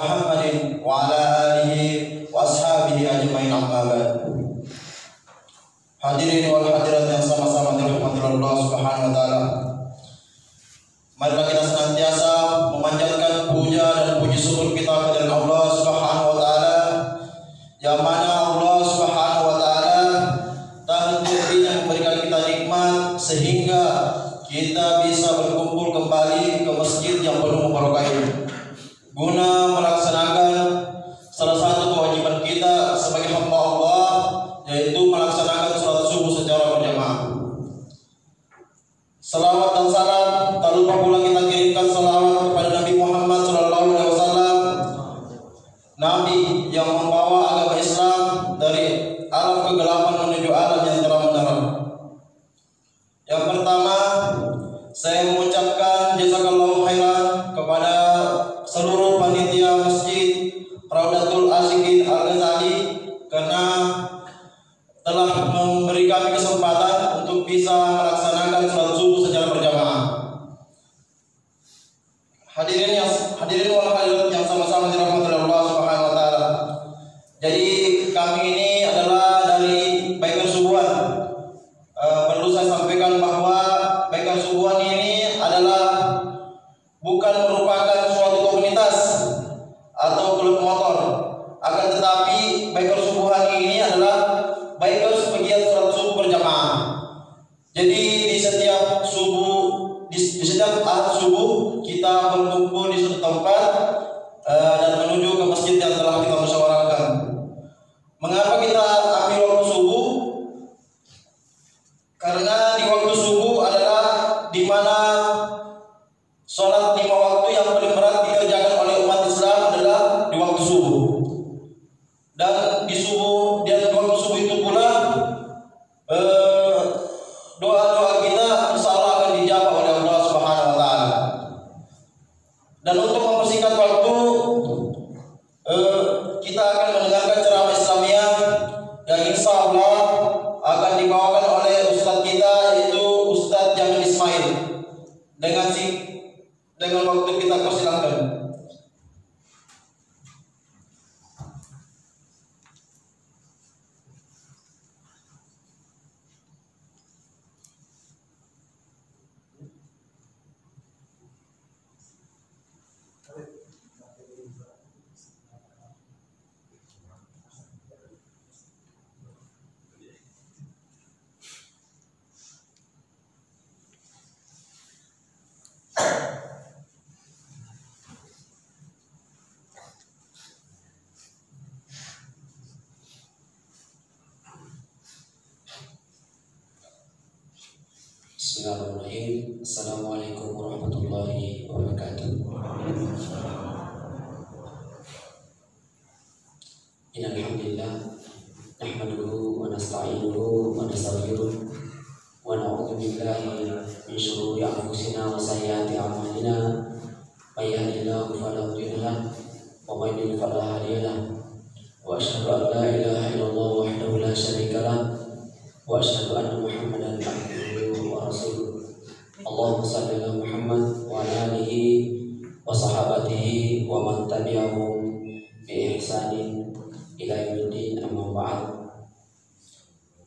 Muhammadin wa ala alihi wa ashabihi ajma'in, amma ba'd. Hadirin wal hadirat yang sama-sama dirahmati Allah Subhanahu wa taala. Marilah kita senantiasa memanjatkan puja dan puji syukur kita kepada Allah Subhanahu wa taala, yang mana Allah Subhanahu wa taala tak henti-hentinya memberikan kita nikmat sehingga kita bisa berkumpul kembali ke masjid yang penuh barokah ini guna melaksanakan salah satu kewajiban kita sebagai hamba Allah, yaitu melaksanakan salat subuh secara berjamaah. Salawat dan salam tak lupa pula kita kirimkan salawat kepada Nabi Muhammad SAW, Nabi yang membawa agama Islam dari alam kegelapan menuju alam yang terang benderang. Yang pertama, saya mengucapkan jazakallahu khairan kepada seluruh panitia Masjid Raudatul Asyikin Al-Ghazali karena telah memberi kami kesempatan untuk bisa melaksanakan salat subuh secara berjamaah. Hadirin wal hadirat yang sama-sama dirahmati Allah Subhanahu wa taala. Jadi kami ini adalah dari Baikan Subuhan. Perlu saya sampaikan bahwa Baikan Subuhan ini adalah bukan merupakan suatu komunitas atau klub motor, akan tetapi Baikan Subuhan ini adalah Baikan sebagian salat subuh berjamaah. Jadi di setiap ahad subuh kita berkumpul di suatu tempat dan menuju ke masjid yang telah kita musyawarahkan. Mengapa kita ambil waktu subuh? Karena di waktu subuh adalah di mana sholat 5 waktu yang paling berat dikerjakan oleh umat Islam adalah di waktu subuh. Dan di waktu subuh itu pula doa-doa kita insyaallah akan dijawab oleh Allah Subhanahu wa taala. Dan untuk mempersingkat waktu, kita akan mendengarkan ceramah Islamiyah yang insyaallah akan dibawakan oleh ustadz kita, yaitu Ustadz Jamil Ismail. Dengan waktu kita persilahkan. Bismillahirrahmanirrahim. Assalamualaikum warahmatullahi wabarakatuh. Innalhamdulillah nahmaduhu wa nasta'inuhu wa nastaghfiruh wa na'udzu billahi min shururi anfusina wa sayyiati a'malina. May yahdihillahu fala mudilla lahu wa may yudlil fala hadiya lahu. Wa asyhadu an la ilaha illallah wahdahu la syarika lahu wa asyhadu anna Muhammadan abduhu wa rasuluh. Allahumma shalli ala Muhammad wa ala alihi wa sahabatihi wa man tabi'ahum bi ihsanin ila yaumiddin, amma ba'd.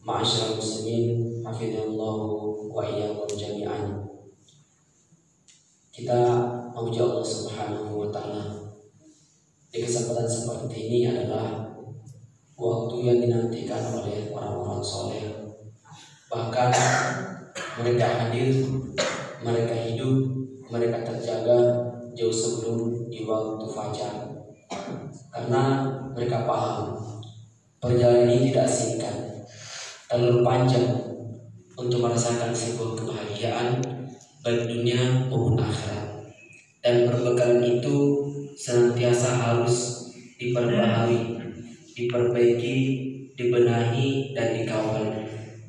Ma'asyiral muslimin, hafizallahu wa iyyakum jami'an. Kita memuji Allah Subhanahu wa taala. Di kesempatan seperti ini adalah waktu yang dinantikan oleh orang-orang soleh. Bahkan mereka hadir, mereka hidup, mereka terjaga jauh sebelum di waktu fajar. Karena mereka paham perjalanan ini tidak singkat, terlalu panjang untuk merasakan sebuah kebahagiaan baik dunia maupun akhirat. Dan perbekalan itu senantiasa harus diperbaharui, diperbaiki, dibenahi, dan dikawal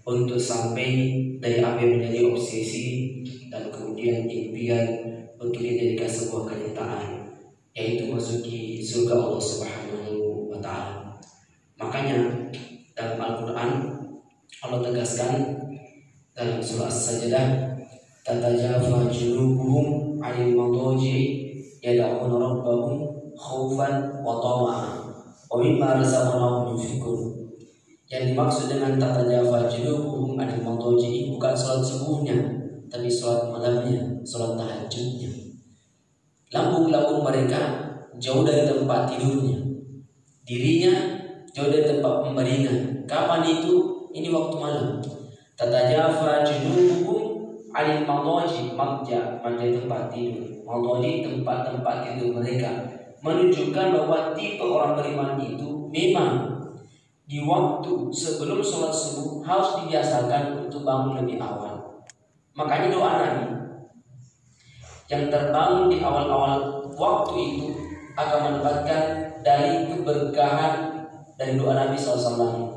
untuk sampai dari apa yang menjadi obsesi dan kemudian impian untuk dijadikan sebuah kenyataan, yaitu masuki surga Allah Subhanahu wa taala. Makanya dalam Al-Qur'an Allah tegaskan dalam surah As-Sajdah, tatajafa junubuhum 'anil madaji yad'una rabbahum khawfan khawfan wa tama'an wa mimma razaqnahum yunfiqun. Yang dimaksud dengan tatajafa junubuhum anil madaji bukan salat subuhnya, tapi salat malamnya, salat tahajudnya. Lambung-lambung mereka jauh dari tempat tidurnya, dirinya jauh dari tempat pembaringan. Kapan itu? Ini waktu malam. Tatajafa junubuhum anil madaji, manja tempat tidur, madaji tempat-tempat tidur mereka, menunjukkan bahwa tipe orang beriman itu memang di waktu sebelum sholat subuh harus dibiasakan untuk bangun lebih awal. Makanya doa Nabi yang terbangun di awal-awal waktu itu akan mendapatkan dari keberkahan dari doa Nabi SAW.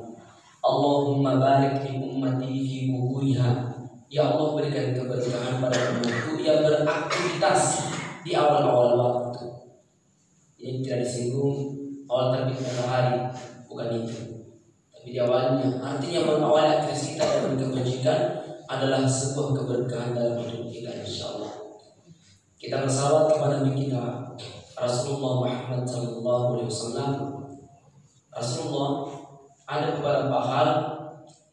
Allahumma barik li ummati fi buhuriha. Ya Allah, berikan keberkahan pada umatku yang beraktivitas di awal-awal waktu. Ini tidak disinggung awal terbit matahari, bukan itu. Tapi di awalnya, artinya mengawali aktivitas dan kebajikan adalah sebuah keberkahan dalam hidup kita, insyaallah. Kita bersalawat kepada Nabi kita Rasulullah Muhammad SAW. Rasulullah ada beberapa hal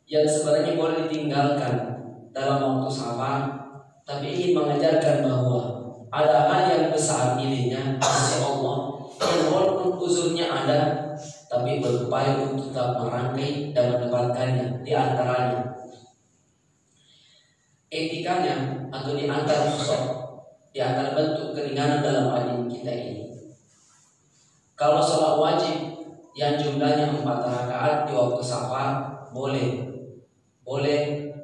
yang sebenarnya boleh ditinggalkan dalam waktu safar, tapi ingin mengajarkan bahwa ada hal yang besar nilainya insya Allah yang walaupun uzurnya ada, tapi berupaya untuk tetap merangkai dan mendapatkannya. Di antaranya etikanya atau di antara di antara bentuk keringanan dalam agama kita ini, kalau sholat wajib yang jumlahnya 4 rakaat di waktu safar boleh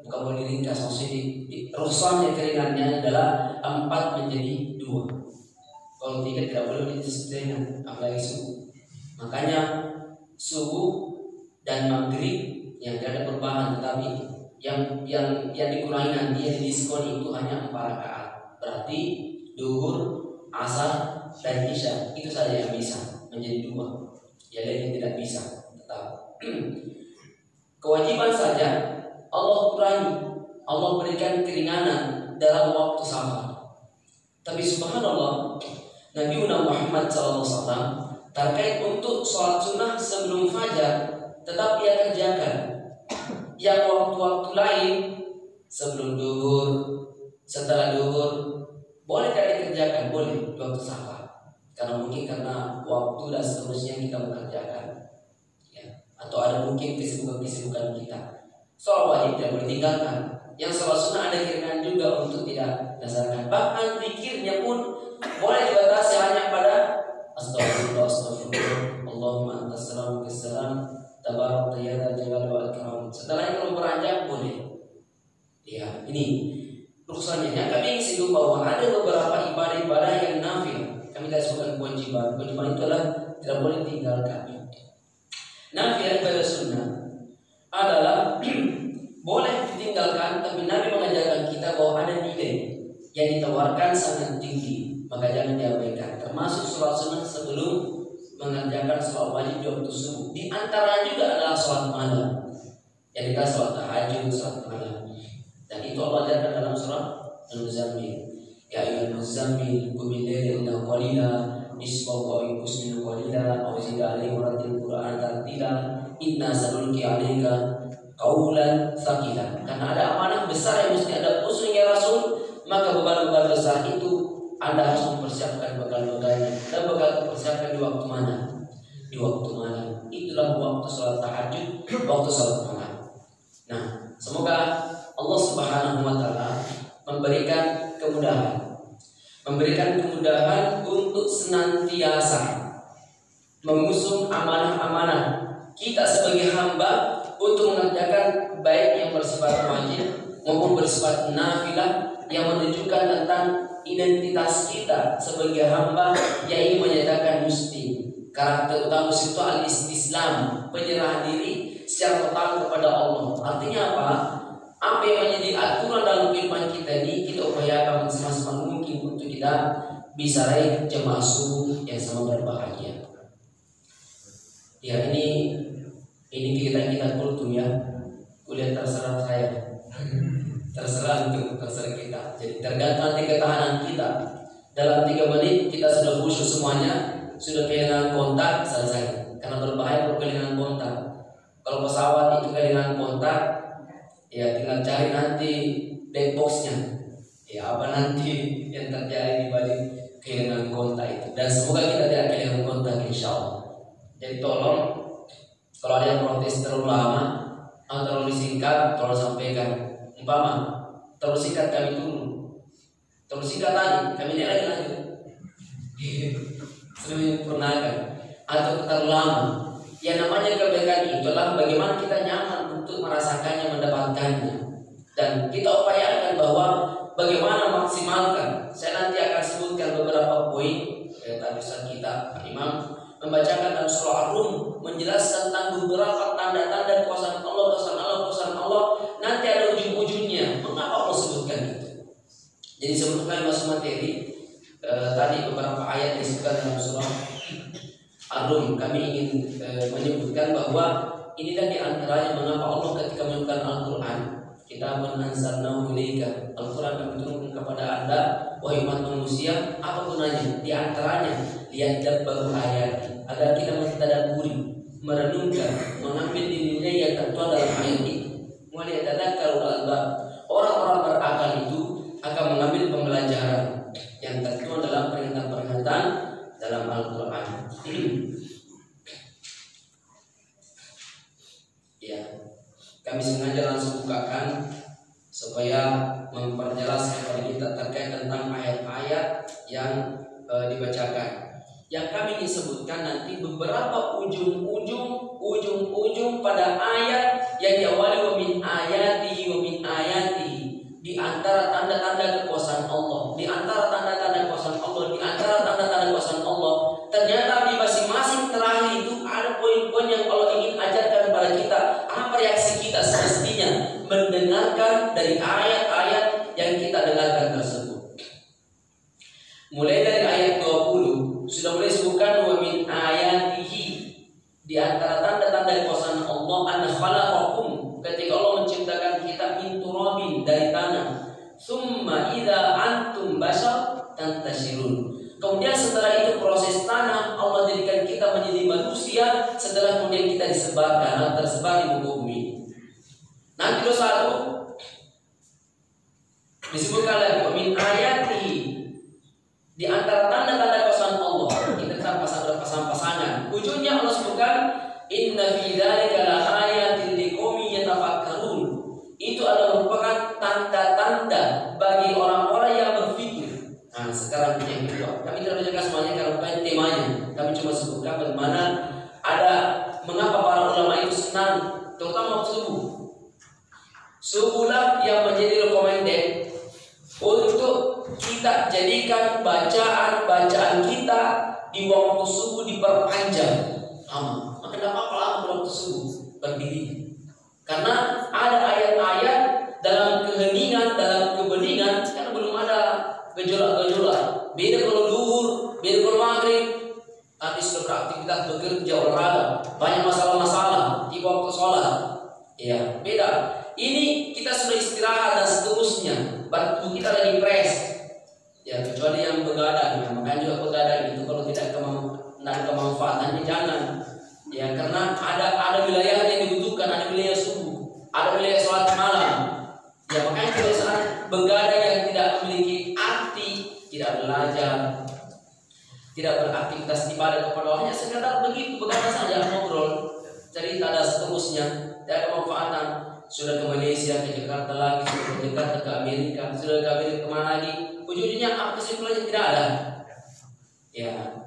bukan boleh diringkas, maksudnya rukhsahnya keringannya adalah 4 menjadi 2. Kalau 3 tidak boleh disesuaikan, apalagi subuh. Makanya subuh dan maghrib yang tidak ada perubahan, tetapi yang dikurangi nanti, yang didiskon itu hanya 4 rakaat. Berarti duhur, asar, dan isya itu saja yang bisa menjadi 2. Yang lain tidak bisa. Tetap kewajiban saja Allah kurangi, Allah berikan keringanan dalam waktu safar. Tapi subhanallah, Nabi Muhammad SAW terkait untuk sholat sunnah sebelum fajar tetap ia kerjakan. Yang waktu-waktu lain sebelum duhur, setelah duhur boleh tidak dikerjakan, boleh di waktu safar. Karena waktu dan seterusnya kita mengerjakan, ya. Atau ada mungkin kesibukan kita. Sholat wajib tidak boleh tinggalkan. Yang sholat sunnah ada keringanan juga untuk tidak dasarkan. Bahkan zikirnya pun boleh dibatasi hanya pada astagfirullah, Allahumma antas salam kissalam tabarak tayyada jalal wal ikram. Setelah itu beranjak boleh. Ya, ini rukhsahnya. Kami ingin singgung bahwa ada beberapa ibadah-ibadah yang nafil. Kami tidak sebutkan kewajiban. Kewajiban itu adalah tidak boleh tinggalkan. Nafil ibadah sunnah adalah boleh ditinggalkan, tapi Nabi mengajarkan kita bahwa ada nilai yang ditawarkan sangat tinggi, maka jangan diabaikan. Termasuk sholat sunnah sebelum mengerjakan sholat wajib di waktu subuh. Di antara juga adalah sholat malam. Yang kita sholat tahajud, sholat malam. Dan itu Allah ajarkan dalam surah Al-Muzammil. Ya ayyuhal muzammil qum al-laila illa qalila nisfahu aw inqus minhu qalila aw zid alayhi wa rattil qur'ana tartila inna sanulqi 'alaika qawlan tsaqila. Karena ada amanah besar yang mesti ada usulnya Rasul, maka beban-beban besar itu Anda harus mempersiapkan bekal-bekalnya. Dan bekal dipersiapkan di waktu mana? Di waktu malam. Itulah waktu sholat tahajud, waktu sholat malam. Nah, semoga Allah Subhanahu wa taala memberikan kemudahan untuk senantiasa mengusung amanah-amanah kita sebagai hamba untuk mengerjakan baik yang bersifat wajib maupun bersifat nafilah yang menunjukkan tentang identitas kita sebagai hamba yang ingin menyatakan muslim. Karakter utama itu al-istislam, penyerahan diri secara total kepada Allah. Artinya apa? Apa yang menjadi aturan dalam kehidupan kita ini kita upayakan semaksimal mungkin untuk kita bisa raih jemaah subuh yang sama berbahagia. Ya, ini kita kultum ya. Kuliah terserah saya. Terserah kita. Jadi tergantung nanti ketahanan kita. Dalam 3 menit kita sudah khusyuk semuanya. sudah kehilangan kontak, selesai. Karena berbahaya kalau kehilangan kontak. Kalau pesawat itu kehilangan kontak, ya tinggal cari nanti black box-nya. Ya apa nanti yang terjadi di balik kehilangan kontak itu. Dan semoga kita tidak kehilangan kontak, insya Allah. Jadi tolong, kalau ada yang protes terlalu lama atau terlalu disingkat, tolong sampaikan. Umpama terlalu singkat kami turun, terlalu singkat tadi kami naik lagi lanjut. Sering pernah kan? Atau terlalu lama. Yang namanya kebaikan itu adalah bagaimana kita nyaman untuk merasakannya, mendapatkannya. Dan kita upayakan bahwa bagaimana maksimalkan. Saya nanti akan sebutkan beberapa poin. Tadi Ustaz kita Imam membacakan dalam surah Ar-Rum menjelaskan tentang beberapa tanda-tanda kekuasaan Allah. Nanti ada ujung-ujungnya. Mengapa Allah sebutkan itu? Jadi sebelum kali masuk materi, tadi beberapa ayat disebutkan dalam surah Ar-Rum, kami ingin menyebutkan bahwa inilah di antaranya mengapa Allah ketika menyebutkan Al-Quran, kita menanzalnahu ilaika, Al-Quran kami turunkan kepada Anda wahai umat manusia. Apa gunanya? Di antaranya liyadabbaru ayati, agar kita mentadabburi, merenungkan, mengambil nilai yang tertuang dalam ayat itu. Waliyatadzakkarul albab, orang-orang berakal itu akan mengambil pembelajaran yang tertuang dalam peringatan-peringatan dalam Al-Quran. Ya, kami sengaja langsung bukakan supaya memperjelas kepada kita terkait tentang ayat-ayat yang dibacakan. Yang kami ingin sebutkan nanti beberapa ujung-ujung pada ayat yang diawali wa min ayatihi. Di antara tanda-tanda kekuasaan Allah, di antara tanda-tanda kekuasaan Allah, ternyata di masing-masing terakhir itu ada poin-poin yang Allah ingin ajarkan kepada kita. Apa reaksi kita semestinya mendengarkan dari ayat-ayat yang kita dengarkan tersebut. Mulai dari ayat 20 sudah mulai sebutkan wa min ayatihi. Di antara tanda-tanda kekuasaan Allah an khalaqakum, ketika Allah menciptakan kita min turabin, dari tanah, summa idza antum bashar tantashirun. Kemudian setelah itu proses tanah Allah jadikan kita menjadi manusia. Setelah kemudian kita disebarkan, tersebar di muka bumi. Nanti 21 disebutkan lagi min ayatihi. Di antara tanda-tanda kekuasaan Allah, kita tetap pasang-pasangan. Ujungnya Allah sebutkan inna fi dzalika laayatin liqaumin yatafakkarun. Itu adalah merupakan tanda-tanda bagi orang-orang yang berpikir. Nah, sekarang yang kedua, kami tidak bacakan semuanya karena bukan temanya. Kami cuma sebutkan bagaimana mengapa para ulama itu senang, terutama waktu subuh. Subuhlah yang menjadi recommended untuk kita jadikan bacaan kita di waktu subuh diperpanjang. Maka tidak apa-apa lama waktu subuh berdiri. Karena ada ayat-ayat dalam keheningan, dalam kebeningan, karena belum ada gejolak-gejolak. Beda kalau duhur, beda kalau maghrib. Tapi sudah beraktivitas, bekerja, olahraga, banyak masalah-masalah di waktu sholat. Ya, beda. Ini kita sudah istirahat dan seterusnya. Batu kita lagi press. Ya, kecuali yang begadang. Ya, makanya juga begadang itu kalau tidak kemanfaatannya jangan. Ya, karena ada wilayah yang dibutuhkan, ada wilayah subuh, ada wilayah sholat malam. Ya, makanya kalau saat begadang yang tidak memiliki arti, tidak belajar, tidak beraktivitas ibadah kepada Allah, hanya sekedar begitu, begadang saja, ngobrol, cerita dan seterusnya, tidak ada manfaatan. Sudah ke Malaysia, ke Jakarta lagi, sudah ke Jakarta, ke Amerika, sudah ke Amerika kemana lagi? Ujungnya apa kesimpulannya? Tidak ada. Ya.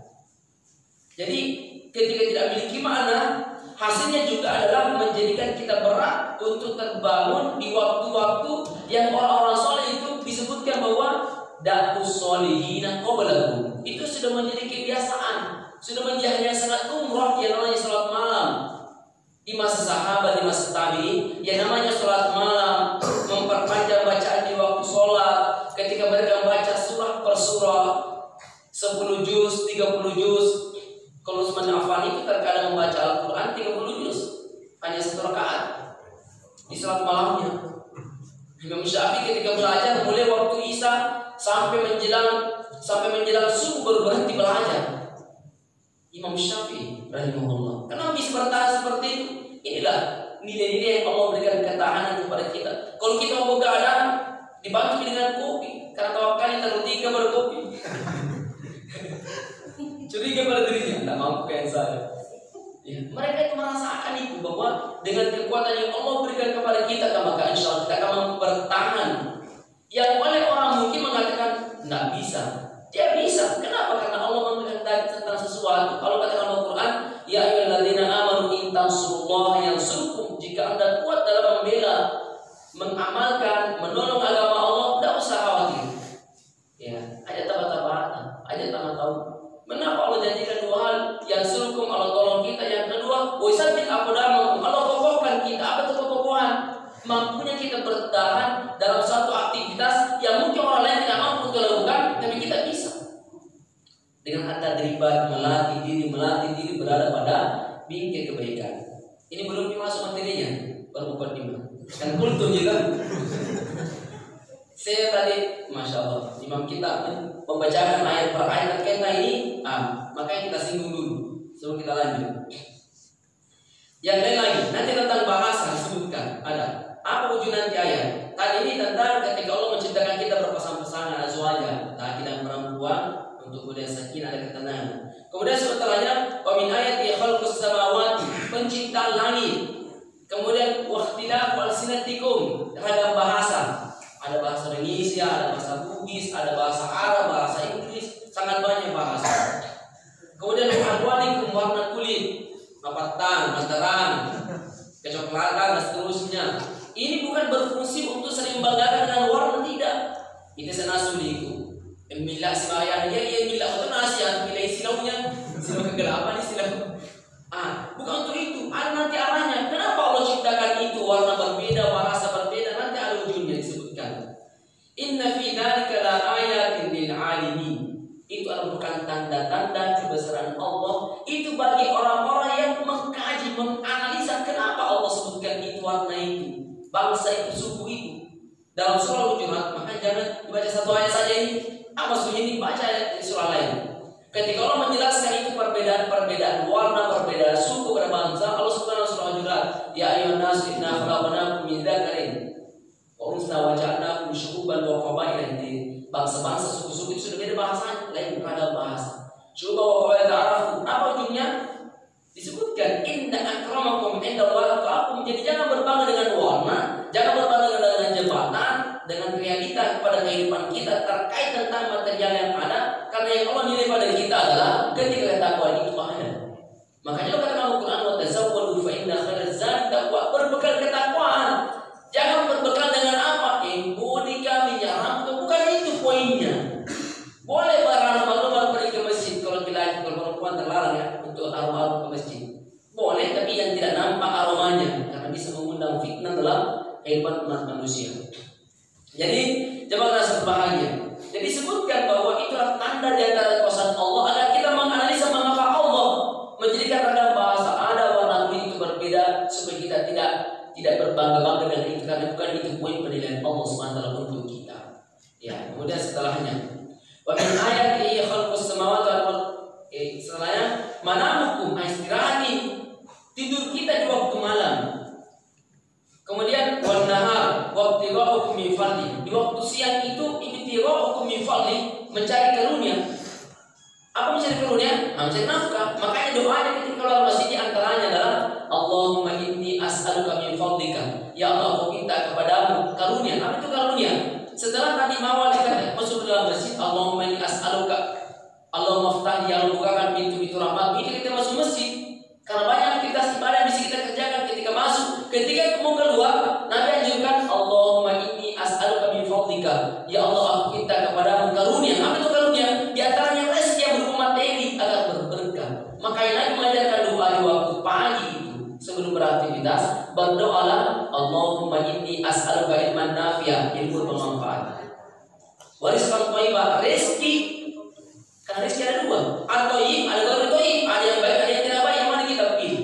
Jadi ketika tidak memiliki makna, hasilnya juga adalah menjadikan kita berat untuk terbangun di waktu-waktu yang orang-orang soleh itu disebutkan bahwa da'us solihina qablakum. Itu sudah menjadi kebiasaan, sudah menjadi yang sangat umrah yang namanya salat malam. Di masa sahabat, di masa tabi'in, yang namanya sholat malam, memperpanjang bacaan di waktu sholat. Ketika mereka membaca surah per surah, 10 juz, 30 juz. Kalau Utsman Affan itu terkadang membaca Al-Quran 30 juz, hanya 1 rakaat di sholat malamnya. Imam Syafi'i ketika belajar mulai waktu Isya sampai menjelang subuh baru berhenti belajar. Imam Syafi'i rahimahullah. Kenapa bisa bertahan seperti itu? Inilah nilai-nilai yang Allah berikan ketahanan kepada kita. Kalau kita mau keadaan dibantu dengan kopi, karena tawakal tertiga berkopi. Curiga pada dirinya, tidak mampu kayak saya. Ya, mereka itu merasakan itu bahwa dengan kekuatan yang Allah berikan kepada kita, maka insya Allah kita akan bertahan. Yang oleh orang mungkin mengatakan tidak bisa, dia bisa. Kenapa? Karena Allah menghendaki tentang sesuatu. Kalau katakan Al-Quran, ya ayyuhalladzina amanu in tansurullaha yansurkum. Jika Anda kuat dalam membela, mengamalkan, menolong agama Allah, tidak usah khawatir. Ya, ada tabat-tabatan, ada tamat-tahu. Mengapa Allah janjikan dua hal? Yang surkum Allah tolong kita. Yang kedua, wasabil aqdamakum, Allah kokohkan kita. Apa itu kokohan? Mampunya kita bertahan dalam suatu aktivitas yang mungkin orang lain tidak mampu untuk lakukan, tapi kita bisa. Dengan at-tadribat, melatih diri berada pada bingkai kebaikan. Ini belum masuk materinya, baru mukadimah. Kan kultum juga. Saya tadi, masya Allah, imam kita membacakan ayat per ayat terkait ini, makanya kita singgung dulu sebelum kita lanjut. Yang lain lagi, nanti tentang bahasa disebutkan ada. Apa wujud nanti ayat? Tadi ini tentang ketika Allah menciptakan kita berpasangan-pasangan azwaja, laki dan perempuan, untuk kemudian sakinah ada ketenangan. Kemudian setelahnya, wa min ayati khalqus samawati, penciptaan langit. Kemudian waqtilaf alsinatikum, terhadap bahasa. Ada bahasa Indonesia, ada bahasa Bugis, ada bahasa Arab, bahasa Inggris, sangat banyak bahasa. Kemudian alwanikum, warna kulit, mapatan, terang, kecoklatan dan seterusnya. Ini bukan berfungsi untuk saling membanggakan dengan warna, tidak. Itu senasuliku. Milah simayah dia milah itu nasihat, milah silaunya, silau kegelapan silau. Bukan untuk itu. Ada nanti arahnya. Kenapa Allah ciptakan itu warna berbeda, bahasa berbeda? Nanti ada ujungnya disebutkan. Inna fi dzalika la ayatin lil alimin. Itu merupakan tanda-tanda kebesaran Allah. Itu bagi orang-orang yang mengkaji, menganalisa kenapa Allah sebutkan itu warna itu, bangsa itu, suku itu. Dalam surah Al-Hujurat, maka jangan dibaca satu ayat saja ini. Maksudnya ini baca ayat di surah lain. Ketika Allah menjelaskan itu perbedaan warna, perbedaan suku, berbangsa, Allah Subhanahu surah Al-Hujurat, ya ayyuhan nas inna khalaqnakum min dzakarin wa unsa wa ja'alnakum syu'uban wa qabaila. Bangsa-bangsa, suku-suku itu sudah beda bahasanya, lain beragam bahasa. Coba wa qabaila ta'arafu. Apa ujungnya? Disebutkan inna akramakum indallahi atqakum. Jadi jangan berbangga dengan warna, jangan berbangga dengan jabatan, dengan realita kepada kehidupan kita terkait tentang material yang ada. Karena yang Allah nilai pada kita adalah ketika ketakwaan itu ada. Makanya Allah kata Al-Quran, wa tazawwadu fa inna khairaz zadi taqwa. Berbekal ketakwaan. Jangan berbekal dengan apa? Bodika, minyak rambut. Bukan itu poinnya. Boleh berlama-lama pergi ke masjid kalau laki-laki, kalau perempuan terlarang ya untuk aroma ke masjid. Boleh, tapi yang tidak nampak aromanya, karena bisa mengundang fitnah dalam kehidupan umat manusia. Jadi jemaah nasab bahagia. Jadi sebutkan bahwa itulah tanda di antara kekuasaan Allah agar kita menganalisa mengapa Allah menjadikan ragam bahasa ada, warna kulit itu berbeda, supaya kita tidak berbangga-bangga dengan itu, karena bukan itu poin penilaian Allah SWT untuk kita. Ya, kemudian setelahnya, wa min ayati khalqus samawati wal ardi. Setelahnya, manamukum, istirahati, tidur kita di waktu malam. Kemudian wan nahar wa ibtiga'ukum min fadli. Di waktu siang itu ibtiga'ukum min fadli, mencari karunia. Apa mencari karunia? Mencari nafkah. Makanya doanya ketika keluar masjid antaranya adalah Allahumma inni as'aluka min fadlika. Ya Allah, aku minta kepadamu karunia. Apa itu karunia? Setelah tadi mawal kita masuk dalam masjid, Allahumma inni as'aluka, Allahumma ftah, ya Allah bukakan pintu-pintu rahmat. Itu kita masuk masjid. Karena banyak aktivitas ibadah yang bisa kita kerjakan ketika masuk. Ketika mau keluar, Nabi anjurkan Allahumma inni as'aluka min fadlika. Ya Allah, aku minta kepadamu karunia. Apa itu karunia? Di antaranya rezeki yang berupa materi agar berberkah. Makanya Nabi mengajarkan doa di waktu pagi itu sebelum beraktivitas, berdoalah Allahumma inni as'aluka ilman nafi'ah, ilmu bermanfaat. Warizqan thayyibah, rezeki. Karena rezeki ada dua, at-thayyib, ada ghairut thayyib, ada yang baik, ada yang tidak baik. Yang mana kita pilih?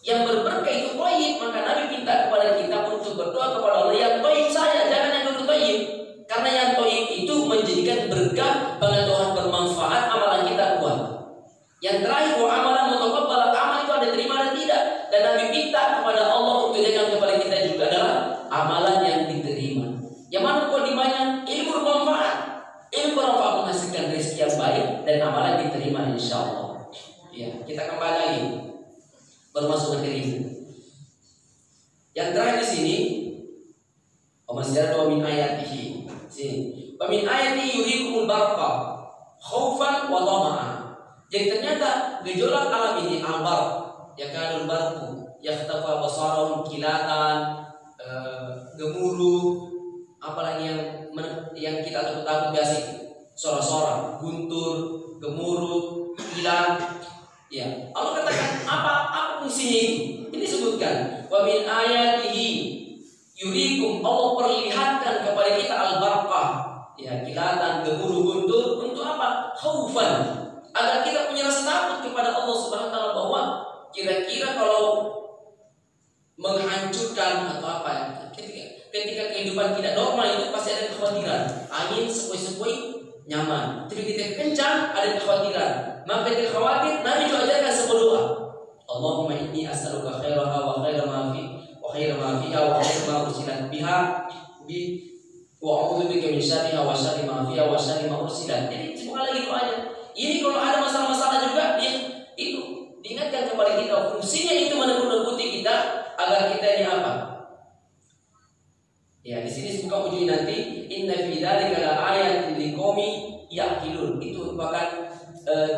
Yang berberkah itu thayyib, maka Nabi minta kepada kita untuk berdoa kepada Allah yang thayyib saja, jangan yang ghairut thayyib. Karena yang thayyib itu menjadikan berkah, pengetahuan bermanfaat, amalan kita kuat. Yang terakhir, wa amal kana mutaqabbal, amal itu ada terima dan tidak. Dan Nabi minta kepada Allah untuk jadikan kepada kita juga adalah amalan yang diterima. Yang mana kodimanya ilmu bermanfaat. Ilmu bermanfaat menghasilkan rezeki yang baik dan amalan diterima insyaallah. Ya, kita kembali lagi bermasuk materi ini. Yang terakhir di sini, wa min ayatihi. Sini. Wa min ayatihi yurikumul barqa khaufan wa tama'a. Jadi ternyata gejolak alam ini al-barq, yakadul barqu yakhtafa basarahum kilatan, gemuruh, apalagi yang kita takut biasa, sorak-sorak, guntur, gemuruh, kilat. Ya, Allah katakan apa fungsinya ini? Ini sebutkan wa min ayatihi yurikum, Allah perlihatkan kepada kita al-barqah, ya, kilatan, gemuruh, guntur, untuk apa? Khaufan, agar kita punya rasa takut kepada Allah Subhanahu wa taala, bahwa kira-kira kalau menghancurkan atau apa ya, ketika kehidupan tidak normal itu pasti ada kekhawatiran. Angin sepoi-sepoi nyaman, tapi ketika kencang ada kekhawatiran. Maka ketika khawatir, Nabi juga ajarkan sebuah doa. Allahumma inni as'aluka khairaha wa khaira ma fiha wa khaira ma ursilat biha wa a'udzubika min syarriha wa syarri ma fiha wa syarri ma ursilat. Jadi semoga lagi doanya. Ini kalau ada masalah-masalah juga itu diingatkan kepada kita, fungsinya itu menakut-nakuti kita agar kita ini apa? Ya, di sini buka ujung nanti inna fi dzalika la ayatin liqaumin yaqilun. Itu merupakan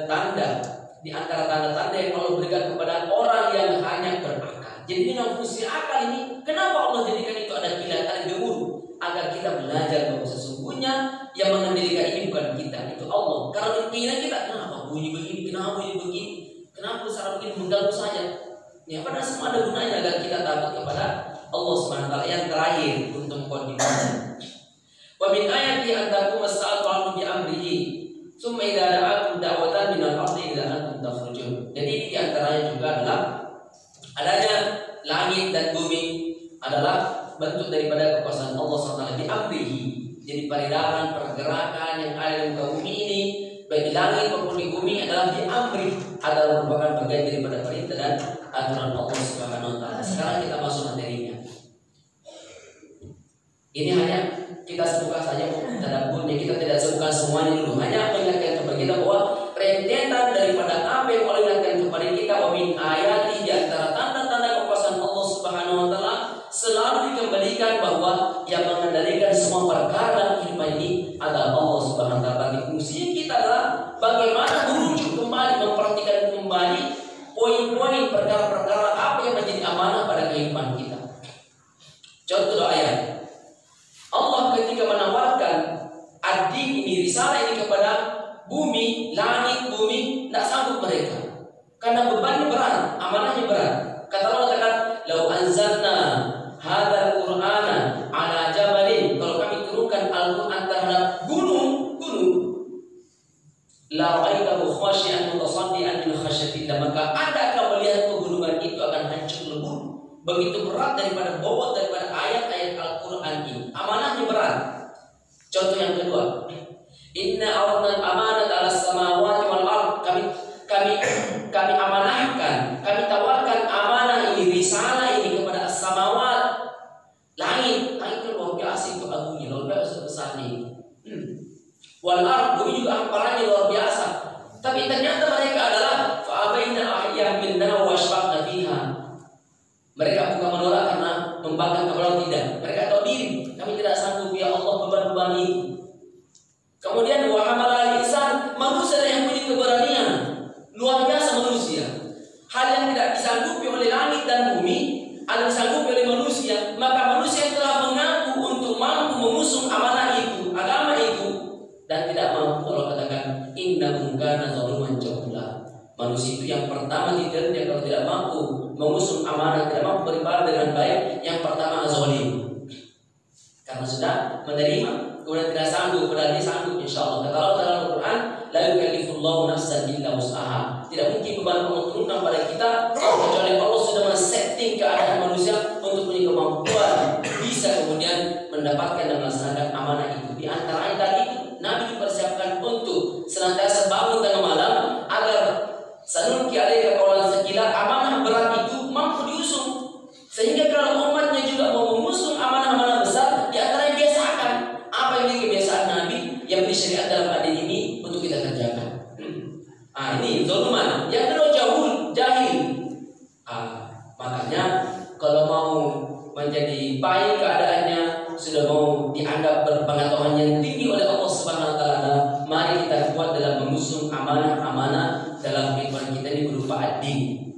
tanda di antara tanda-tanda yang Allah berikan kepada orang yang hanya berakal. Jadi ini fungsi akal ini. Kenapa Allah jadikan itu ada kilat, ada gemuruh? Agar kita belajar bahwa sesungguhnya yang mengendalikan ini bukan kita, itu Allah. Karena keinginan kita, kenapa bunyi begini, kenapa bunyi begini, kenapa besar begini, mengganggu saja. Ya, padahal semua ada gunanya agar kita takut kepada Allah SWT. Yang terakhir untuk mengkonfirmasi, wa min ayati an taqum as-sa'atu 'ala bi amrihi summa idza da'akum da'watan min al-ardi idza antum takhrujun. Jadi di antaranya juga adalah adanya langit dan bumi adalah bentuk daripada kekuasaan Allah SWT di amrihi. Jadi peredaran, pergerakan yang ada di muka bumi ini, baik di langit maupun di bumi, adalah di amri, adalah merupakan bagian daripada perintah dan aturan Allah Subhanahu wa taala. Sekarang kita masuk materinya. Ini hanya kita sebutkan saja tadabburnya, kita tidak sebutkan semuanya dulu. Hanya mengingatkan kepada kita bahwa rentetan daripada apa yang Allah ingatkan kepada kita, wa min ayati, di antara tanda-tanda kekuasaan Allah Subhanahu wa taala selalu dikembalikan bahwa yang mengendalikan semua perkara kehidupan ini adalah Allah Subhanahu wa taala. Bagi fungsinya kita adalah bagaimana merujuk kembali, memperhatikan kembali poin-poin perkara-perkara apa yang menjadi amanah pada kehidupan kita. Contoh ayat Allah ketika menawarkan ad-din ini, risalah ini kepada bumi, langit, bumi, tidak sanggup mereka karena bebannya berat, amanahnya berat. Kata Allah katakan, "Lau anzalna hadzal Qur'ana 'ala jabalin," kalau kami turunkan Al-Qur'an terhadap gunung, la ra'aitahu khashi'an mutasaddian min khasyatillah, maka Anda akan melihat pegunungan itu akan hancur lebur. Begitu berat daripada bobot daripada ayat-ayat Al-Quran ini. Amanahnya berat. Contoh yang kedua, inna aradna al-amanata 'ala as-samawati wal ard. Kami amanahkan, kami tawarkan amanah ini, risalah ini kepada as-samawat, langit. Langit itu luar biasa, itu agungnya, luar biasa besarnya. Wal ard, bumi juga hamparannya luar biasa. Tapi ternyata mereka adalah fa'abaina ahya minna wa ashfaqna fiha. Mereka bukan menolak karena membangkang kepada tidak. Mereka tahu diri, kami tidak sanggup ya Allah beban-beban ini. Kemudian wa hamalal insan, manusia yang punya keberanian luar biasa manusia. Hal yang tidak disanggupi oleh langit dan bumi ada disanggupi oleh manusia. Maka manusia yang telah mengaku untuk mampu mengusung amanah itu, agama itu, dan tidak mampu, Allah katakan innahum kana zaluman jahula. Manusia itu yang pertama dia kalau tidak mampu mengusung amanah, tidak mampu beribadah dengan baik, yang pertama zalim. Karena sudah menerima, kemudian tidak sanggup, padahal dia sanggup insyaallah. Kata Allah dalam Al-Quran, la yukallifullahu nafsan illa wus'aha. Tidak mungkin beban Allah turunkan pada kita kecuali Allah sudah men-setting keadaan manusia untuk punya kemampuan bisa kemudian mendapatkan dan melaksanakan amanah itu. Di antara ayat tadi itu Nabi dipersiapkan untuk senantiasa bangun tengah malam agar sanulki yu'ti alaika qawlan tsaqila, amanah berat itu mampu diusung. Sehingga kalau umatnya juga mau mengusung amanah-amanah besar, di antaranya biasakan apa ini kebiasaan Nabi yang disyariat dalam hadis ini untuk kita kerjakan. Ini zuluman. Yang kedua jahil. Makanya kalau mau menjadi baik keadaannya, sudah mau dianggap berpengetahuan yang tinggi oleh Allah Subhanahu wa taala, mari kita kuat dalam mengusung amanah-amanah dalam kehidupan kita ini berupa ad-din.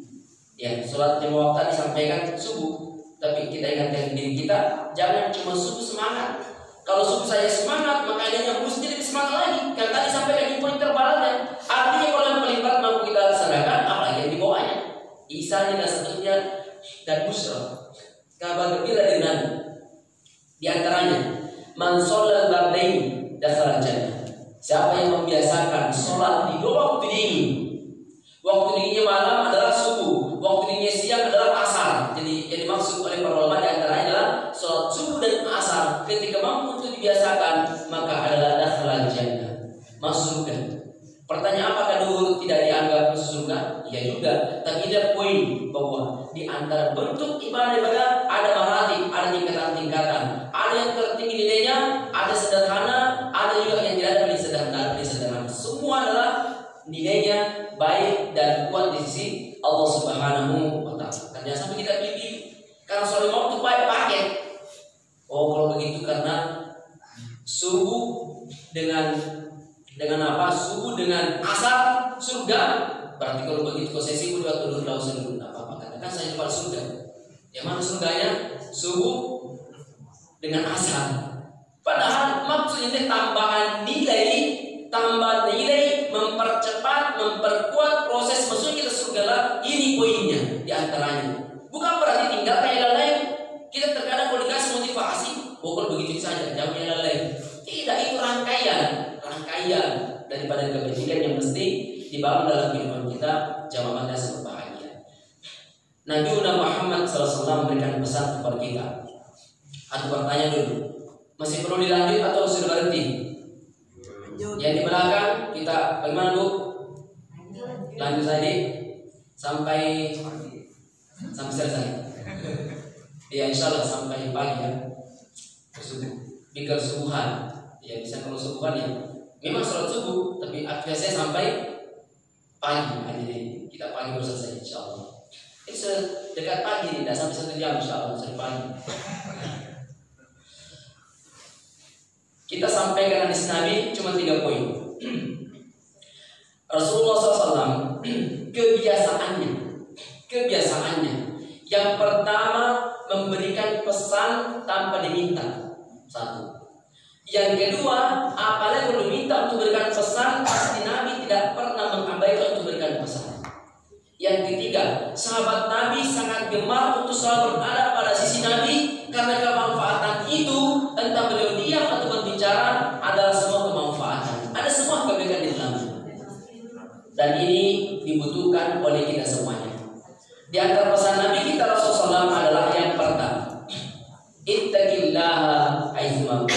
Ya, sholat lima waktu disampaikan subuh, tapi kita ingatkan diri kita jangan cuma subuh semangat. Kalau subuh saya semangat, maka adanya mesti lebih semangat lagi. Kan tadi sampaikan di poin terbaliknya. Artinya kalau yang paling berat mampu kita laksanakan, apalagi yang di bawahnya. Ihsan dan seterusnya dan busra. Kabar gembira dengan di antaranya man sholal bardain dakhala jannah. Siapa yang membiasakan sholat di dua waktu dingin. Waktu dinginnya malam adalah subuh, waktu dinginnya siang adalah asar. Jadi yang dimaksud oleh para ulama di antaranya adalah sholat subuh dan asar. Ketika mampu untuk dibiasakan, maka adalah dakhala jannah, masuk surga. Pertanyaan, apakah dulu tidak dianggap masuk surga? Iya juga, tapi ada poin bahwa di antara bentuk ibadah ada maratib, ada tingkatan-tingkatan. Ada yang tertinggi nilainya, ada sederhana, ada juga yang tidak ada di sederhana. Semua adalah nilainya baik dan kuat di sisi Allah Subhanahu wa taala. Jangan sampai kita pilih karena soal waktu baik paket. Oh, kalau begitu karena subuh dengan apa? Subuh dengan asar surga. Berarti kalau begitu konsesi udah turun daun surga. Apa katakan saya pada surga. Yang mana surganya? Subuh dengan asar. Padahal maksudnya tambahan nilai, mempercepat, memperkuat proses masuk kita surga lah. Ini poinnya di antaranya. Bukan berarti tinggalkan yang lain. Kita terkadang kalau dikasih motivasi, pokoknya begitu saja, jauh yang lain. Tidak, itu rangkaian daripada kebajikan yang mesti dibangun dalam kehidupan kita jamaah dasar berbahagia. Nabi Muhammad SAW memberikan pesan kepada kita. Aku bertanya dulu, masih perlu dilanjut atau sudah berhenti? Yang di belakang kita bagaimana Bu? Lanjut saja sampai selesai. Ya insya Allah sampai pagi ya. Bikar subuhan. Ya bisa kalau subuhan ya. Memang sholat subuh, tapi biasanya sampai pagi. Jadi kita pagi baru selesai insya Allah. Itu dekat pagi, tidak sampai 1 jam insya Allah sampai pagi. Kita sampaikan hadis Nabi cuma 3 poin. Rasulullah SAW kebiasaannya yang pertama memberikan pesan tanpa diminta. 1. Yang kedua, apalagi kalau diminta untuk berikan pesan, pasti Nabi tidak pernah mengabaikan untuk berikan pesan. Yang ketiga, sahabat Nabi sangat gemar untuk selalu berada pada sisi Nabi karena kemanfaatan itu, entah beliau diam atau berbicara, adalah semua kemanfaatan. Ada semua kebaikan di dalamnya. Dan ini dibutuhkan oleh kita semuanya. Di antara pesan Nabi kita Rasulullah SAW adalah yang pertama, ittaqillaha aizma.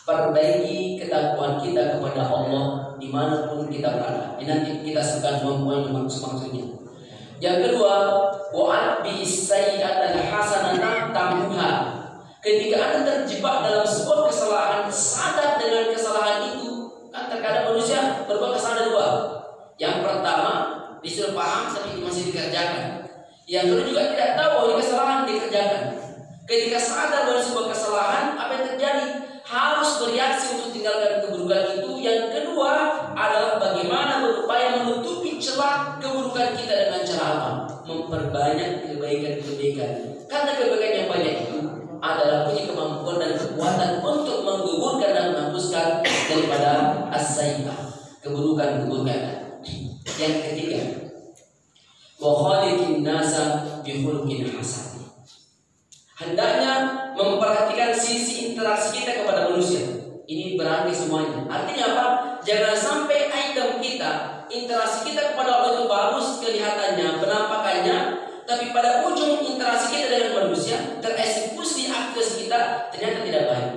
Perbaiki ketakwaan kita kepada Allah dimanapun kita berada. Ini nanti kita sebutkan poin-poin maksudnya. Yang kedua, wa'atbi sayyi'atal hasanata tamhuha. Ketika Anda terjebak dalam sebuah kesalahan, sadar dengan kesalahan itu. Kan terkadang manusia berbuat kesalahan 2. Yang pertama, disuruh paham tapi masih dikerjakan. Yang kedua juga tidak tahu bahwa kesalahan dikerjakan. Ketika sadar dari sebuah kesalahan, apa yang terjadi? Harus bereaksi untuk tinggalkan keburukan itu. Yang kedua adalah bagaimana berupaya menutupi celah keburukan kita dengan cara apa? Memperbanyak kebaikan-kebaikan. Karena kebaikan yang banyak itu adalah punya kemampuan dan kekuatan untuk menggugurkan dan menghapuskan daripada as-sayyi'ah, keburukan-keburukan. Yang ketiga, wa khaliqin nasa bi khuluqin hasan. Hendaknya memperhatikan sisi interaksi kita kepada manusia. Ini berarti semuanya. Artinya apa? Jangan sampai item kita, interaksi kita kepada Allah itu bagus kelihatannya, penampakannya, tapi pada ujung interaksi kita dengan manusia, tereksekusi aktivitas kita ternyata tidak baik.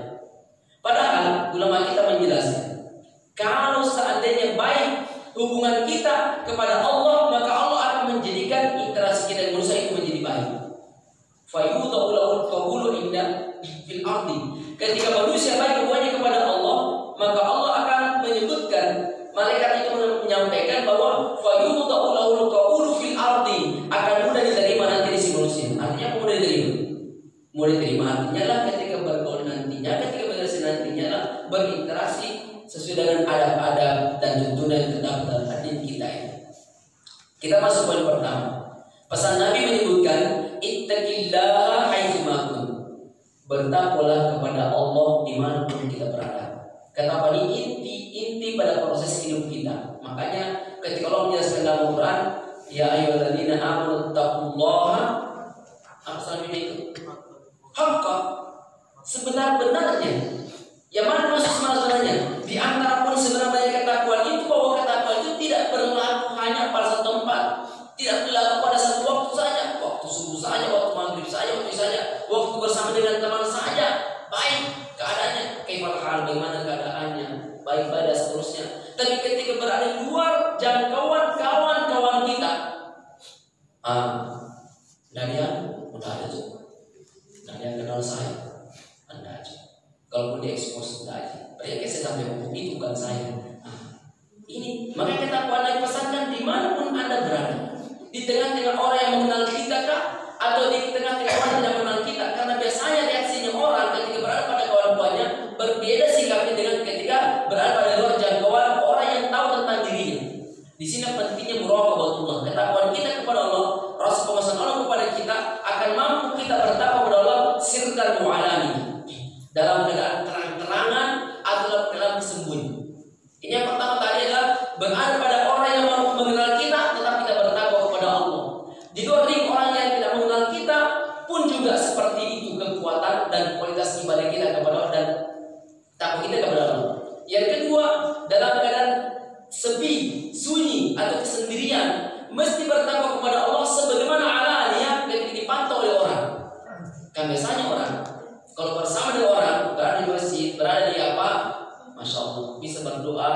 Padahal ulama kita menjelaskan, kalau seandainya baik hubungan kita kepada Allah, maka Allah akan menjadikan interaksi kita dengan manusia itu menjadi baik. Fayudau lahul qabulu inda fil ardi. Ketika manusia baik hubungannya kepada Allah, maka Allah akan menyebutkan, malaikat itu menyampaikan bahwa fayudau lahul qabulu fil ardi, akan mudah diterima nanti di si manusia. Artinya mudah diterima. Mudah diterima artinya lah ketika bergaul nantinya, ketika berinteraksi nantinya lah berinteraksi sesuai dengan adab-adab dan tuntunan yang terdapat dalam hadis kita ini. Kita masuk poin pertama. Pesan Nabi menyebutkan ittaqillaha haitsu ma kuntum. Bertakwalah kepada Allah dimanapun kita berada. Kata ini inti pada proses hidup kita. Makanya ketika Allah menjelaskan dalam Al-Quran, ya ayyuhalladzina amanu taqullaha itu haqqa, sebenar-benarnya. Yang mana maksud sebenarnya? Di antara pun sebenarnya ketakwaan itu, bahwa ketakwaan itu tidak berlaku hanya pada satu tempat, tidak berlaku pada satu waktu saja, waktu subuh saja, waktu maghrib saja, waktu saja, waktu bersama dengan teman saja, baik keadaannya, kaifal hal, bagaimana keadaannya, baik pada seterusnya. Tapi ketika berada di luar jangkauan kawan-kawan kita, Daniel udah ada tuh, Daniel kenal saya, Anda aja. Kalaupun diekspos sudah aja, mereka saya sampai ngomong itu bukan saya. Ini makanya ketakwaan lagi pesankan dimanapun Anda berada, di tengah-tengah orang yang mengenal kita kah, atau di tengah-tengah orang yang tidak mengenal kita. Karena biasanya reaksinya orang ketika berada pada kawan-kawannya berbeda sikapnya dengan ketika berada pada luar jangkauan orang yang tahu tentang dirinya. Di sini pentingnya muraqabatullah, ketakwaan kita kepada Allah, rasa pengawasan Allah kepada kita akan mampu kita bertakwa kepada Allah sirran mu'alani, dalam keadaan terang-terangan atau dalam keadaan sembunyi. Ini yang pertama tadi adalah berada pada orang yang mengenal kita, tetap kita bertakwa kepada Allah. Di luar orang yang tidak mengenal kita pun juga seperti itu kekuatan dan kualitas ibadah kita kepada Allah dan takwa kita kepada Allah. Yang kedua, dalam keadaan sepi, sunyi atau kesendirian, mesti bertakwa kepada Allah sebagaimana alaniyah ketika dipantau oleh orang. Kan biasanya orang kalau bersama dengan orang, berada di masjid, berada di apa, Masya Allah, bisa berdoa,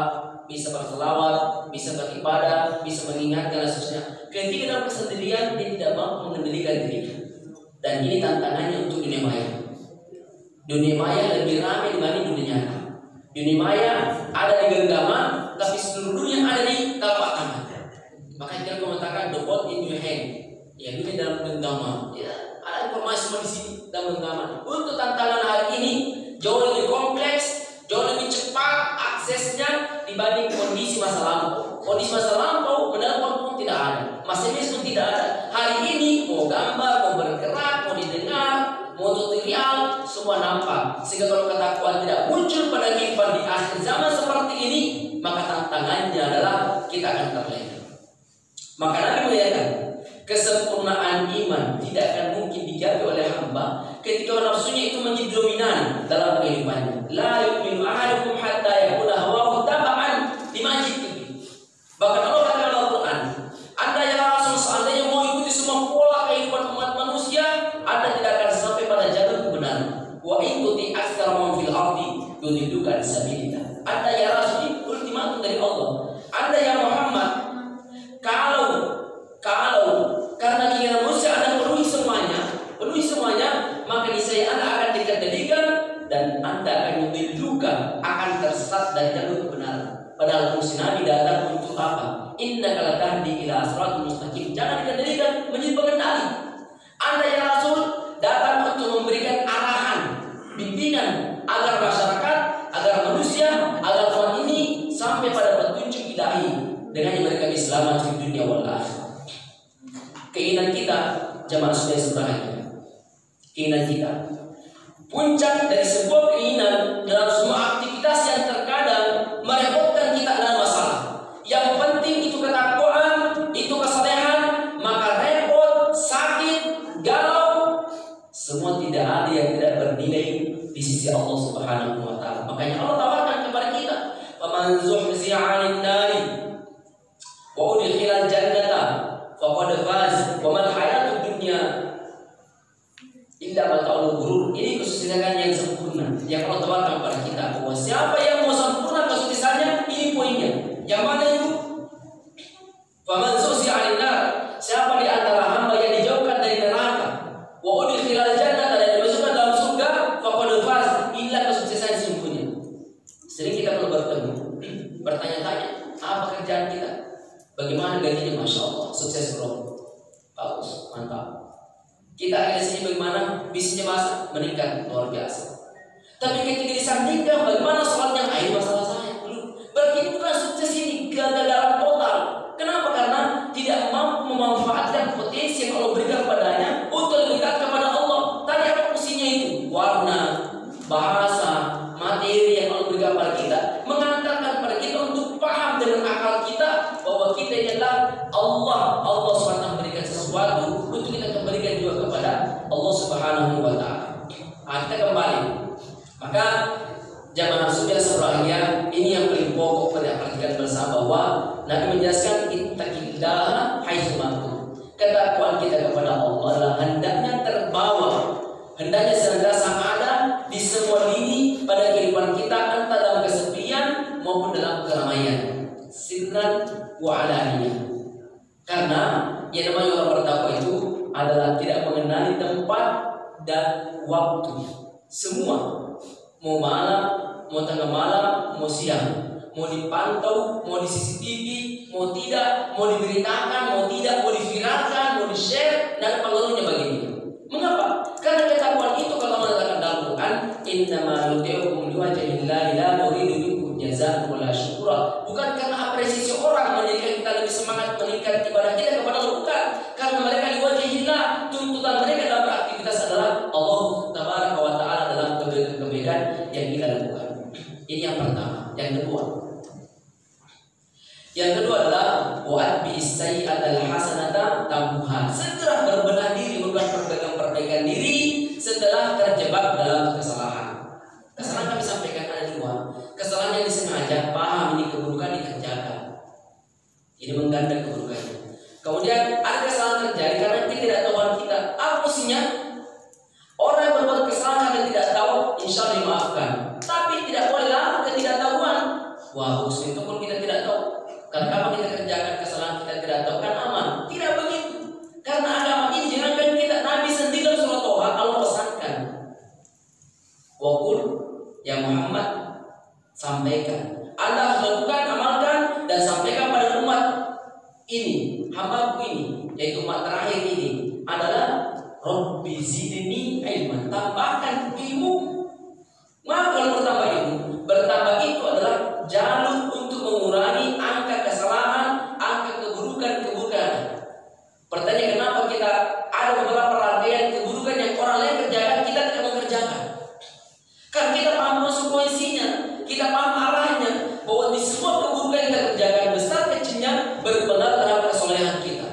bisa berselawat, bisa beribadah, bisa mengingatkan dan seterusnya. Ketika dalam kesendirian, dia tidak mampu mengendalikan dirinya. Dan ini tantangannya untuk dunia maya. Dunia maya lebih ramai dibanding dunia nyata. Dunia maya ada di genggaman, tapi seluruh dunia ada di telapak tangan. Makanya dia mengatakan the world in your hand. Ya, dunia dalam genggaman. Ya, ada informasi di sini dalam genggaman. Untuk tantangan hari ini jauh lebih kompleks, jauh lebih cepat aksesnya dibanding kondisi masa lampau. Kondisi masa lampau menelpon pun tidak ada, SMS pun tidak ada. Hari ini mau gambar, mau bergerak, mau didengar, mau tutorial, semua nampak. Sehingga kalau ketakwaan tidak muncul pada kehidupan di akhir zaman seperti ini, maka tantangannya adalah kita akan terlena. Maka Nabi melihatkan kesempurnaan iman tidak akan mungkin dijaga oleh hamba ketika nafsunya itu menjadi dominan dalam kehidupannya. La yu'minu ahadukum hatta yakuna hawahu taba'an lima jitu. Bahkan Allah katakan dalam Al-Quran, Anda yang Rasul seandainya mau ikuti semua pola kehidupan umat manusia, Anda tidak akan sampai pada jalur kebenaran. Wa ikuti aktsara man fil ardi yudilluka an sabilillah. Anda ya Rasul, ini ultimatum dari Allah. Anda ya Muhammad, kalau karena keinginan manusia Anda penuhi semuanya, maka niscaya Anda akan dikendalikan dan Anda akan diluka, akan tersesat dari jalur kebenaran. Padahal fungsi Nabi datang untuk apa? Innaka latahdi ila siratal mustaqim. Jangan dikendalikan, menjadi pengendali. Anda ya Rasul datang untuk memberikan arahan, bimbingan agar masyarakat, agar manusia, agar umat ini sampai pada petunjuk ilahi dengan mereka diselamat di dunia wal akhirah. Keinginan kita, jamaah sudah sebahagia. Keinginan kita, puncak dari sebuah keinginan dalam semua aktivitas yang terkadang merepotkan kita adalah masalah. Yang penting itu ketakwaan, itu kesalehan, maka repot, sakit, galau, semua tidak ada yang tidak bernilai di sisi Allah Subhanahu wa taala. Makanya Allah tawarkan kepada kita, "Faman zuhziha 'anil nari wa udkhilal jannata faqad faz wa mal hayatud dunya illa mata'ul ghurur." Ini kesuksesan yang sempurna yang Allah tawarkan kepada kita. Bahwa siapa yang mau sempurna kesuksesannya, ini poinnya. Yang mana itu? sukses bro. Bagus, mantap. Kita di sini bagaimana? Bisnisnya masak meningkat luar biasa. Tapi ketika disandingkan bagaimana soal yang lain, masalah saya belum. Berarti bukan sukses ini kegagalan total. Kenapa? Karena tidak mampu memanfaatkan potensi yang Allah berikan padanya untuk lebih dekat kepada Allah. Tadi apa fungsinya itu? Warna, bahasa, materi yang Allah berikan pada kita mengantarkan pada kita untuk paham dengan akal kita bahwa kita adalah Allah SWT memberikan sesuatu untuk kita kembalikan juga kepada Allah Subhanahu wa Ta'ala. Kita kembali. Maka jamaah sudah sebahagia, ini yang paling pokok pada perhatikan bersama bahwa Nabi menjelaskan ittaqillah haitsu kuntum. Ketakwaan kita kepada Allah adalah hendaknya terbawa, hendaknya senantiasa ada di semua lini pada kehidupan kita, entah dalam kesepian maupun dalam keramaian, sirran wa alaniyah. Karena yang namanya orang bertakwa itu adalah tidak mengenali tempat dan waktu. Semua, mau malam, mau tengah malam, mau siang, mau dipantau, mau di CCTV, mau tidak, mau diberitakan, mau tidak, mau diviralkan, mau di-share, dan pengaruhnya begini. Mengapa? Karena ketakwaan itu kalau mengatakan dalam Quran, innama nuti'ukum liwajhillahi la nuridu minkum jazaa'an wala syukura. Bukan karena apresiasi orang menjadikan kita lebih semangat meningkat ibadah kita kepada Allah, bukan. Karena mereka liwajhillah, tuntutan mereka dalam beraktivitas adalah Allah tabaraka wa ta'ala dalam kebaikan yang kita lakukan. Ini yang pertama. Yang kedua adalah wa'at bi'is-sayyi'atal hasanata tambuha. Segera berbenah diri, membuat perbaikan diri setelah terjebak dalam kesalahan. Kesalahan kami sampaikan ada dua. Kesalahan yang disengaja, paham ini keburukan dikerjakan, ini mengganda keburukannya. Kemudian ada kesalahan terjadi karena ketidaktahuan kita. Apa fungsinya? Orang yang berbuat kesalahan karena tidak tahu, insya Allah dimaafkan. Tapi tidak bolehlah ketidaktahuan. Wah, itu pun kita tidak tahu. Karena kalau kita kerjakan kesalahan kita tidak tahu kan aman. Tidak begitu. Karena agama ini jangankan kita, Nabi sendiri dalam surah Toha Allah pesankan. Waqul ya Muhammad, sampaikan. Anda harus lakukan, amalkan dan sampaikan pada umat ini, hambaku ini, yaitu umat terakhir ini adalah Rabbi zidni ilman, tambahkan ilmu. Maka kalau bertambah ilmu, bertambah itu adalah jalur untuk mengurangi angka kesalahan, angka keburukan. Pertanyaan kenapa kita ada beberapa rangkaian keburukan yang orang lain kerjakan, kita tidak mengerjakan? Karena kita paham konsekuensinya, kita paham arahnya, bahwa di semua keburukan yang kita kerjakan, besar kecilnya berpengaruh terhadap kesolehan kita,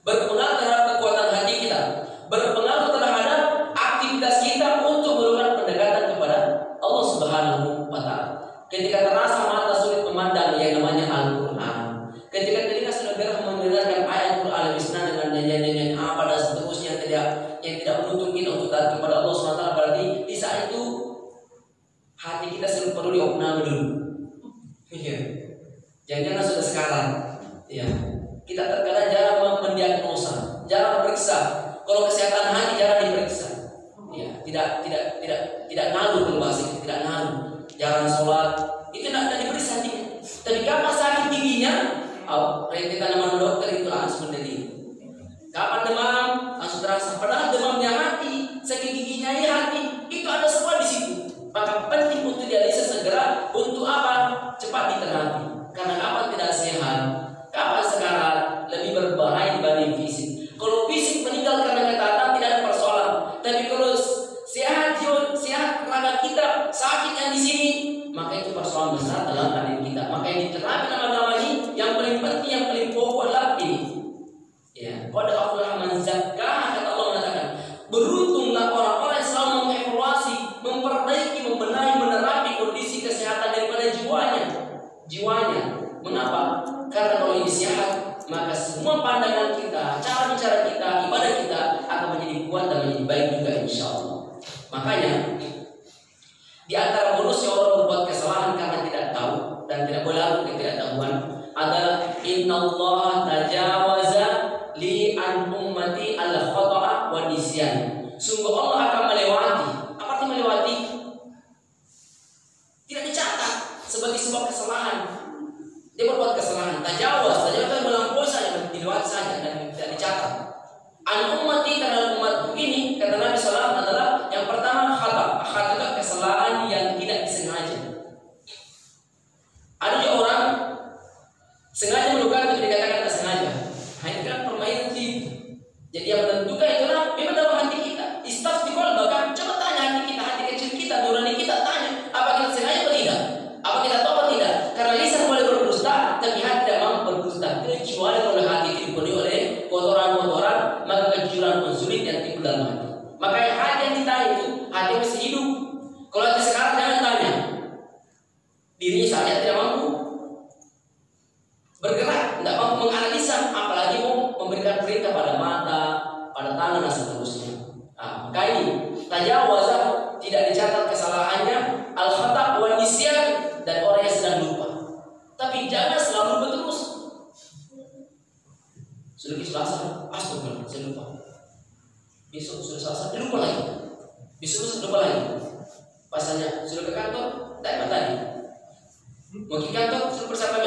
berpengaruh terhadap kekuatan hati kita, berpengaruh terhadap aktivitas kita untuk melakukan pendekatan kepada Allah Subhanahu wa Ta'ala. Ketika terasa mata sulit memandang yang namanya Al-Quran, ketika telinga sudah gerah mendengarkan ayat Quran lebih dengan nyanyian apa dan seterusnya yang tidak menuntut kita untuk taat kepada Allah SWT, berarti di saat itu hati kita selalu perlu diopname dulu. Iya. Jangan-jangan sudah sekarang. Ya. Kita terkadang jarang mendiagnosa, jarang periksa. Kalau kesehatan hati jarang diperiksa. Ya, tidak ngalu kalau bahasa itu, tidak ngalu. Jarang sholat, itu tidak diperiksa hatinya. Tapi kapan sakit giginya, kita nama dokter itu langsung menderita. Kapan demam, langsung terasa. Padahal demamnya hati, sakit giginya hati, itu ada semua di situ. Maka penting untuk dialisis segera. Untuk apa? Cepat diterapi. Karena kapan tidak sehat, kapan sekarang lebih berbahaya dibanding fisik. Kalau fisik meninggal karena ketaatan tidak ada persoalan. Tapi kalau sehat jiwa, sehat raga kita, sakit yang di sini, maka itu persoalan besar dalam diri kita. Maka yang diterapi nama-nama ini, yang paling penting, yang paling pokok adalah ini. Ya, pada aflah man zakkaha, kata Allah mengatakan, beruntunglah orang-orang yang selalu mengevaluasi, memperbaiki, membenahi, menerapi kondisi kesehatan daripada jiwanya. Mengapa? Karena kalau ini sehat, maka semua pandangan kita, cara bicara kita, ibadah kita akan menjadi kuat dan menjadi baik juga insya Allah. Makanya di antara bonusnya orang berbuat kesalahan karena tidak tahu dan tidak boleh lalu ketidaktahuan adalah innallaha tajawaza li an ummati al khata'a wa nisyan. Sungguh Allah akan melewati. Apa arti melewati? Tidak dicatat sebagai sebuah kesalahan. Dia berbuat kesalahan, tajawaz itu melampaui saja, dilewati saja dan catat. An ummati terhadap umatku ini kata Nabi SAW adalah yang pertama khata. Khata itu kesalahan yang tidak disengaja. Ada juga orang sengaja melakukan itu dikatakan tak sengaja. Ini kan permainan tipu. Jadi yang menentukan itulah memang dalam hati kita. Istaftikul bahkan coba tanya hati kita, hati kecil kita, nurani kita, tanya apa kita sengaja atau tidak, apa kita tahu atau tidak. Karena lisan boleh berdusta, tapi hati tidak mampu berdusta kecuali kalau hati itu dipenuhi oleh kotoran-kotoran, maka kejujuran pun sulit yang timbul dalam hati. Maka hati yang ditanya itu hati yang masih hidup. Kalau hati sekarang jangan tanya dirinya saja tidak mampu bergerak, tidak mampu menganalisa, apalagi mau memberikan perintah pada mata, pada tangan dan seterusnya. Nah, maka ini tajawazah tidak dicatat kesalahannya, al-khata' wa nisyan, dan orang yang sedang lupa. Tapi jangan selalu lupa terus. Sudah Selasa, astagfirullah, saya lupa. Besok sudah Selasa, lupa lagi. Besok lupa lagi. Pasalnya sudah ke kantor, tak tadi. Mau ke kantor, sudah persiapan.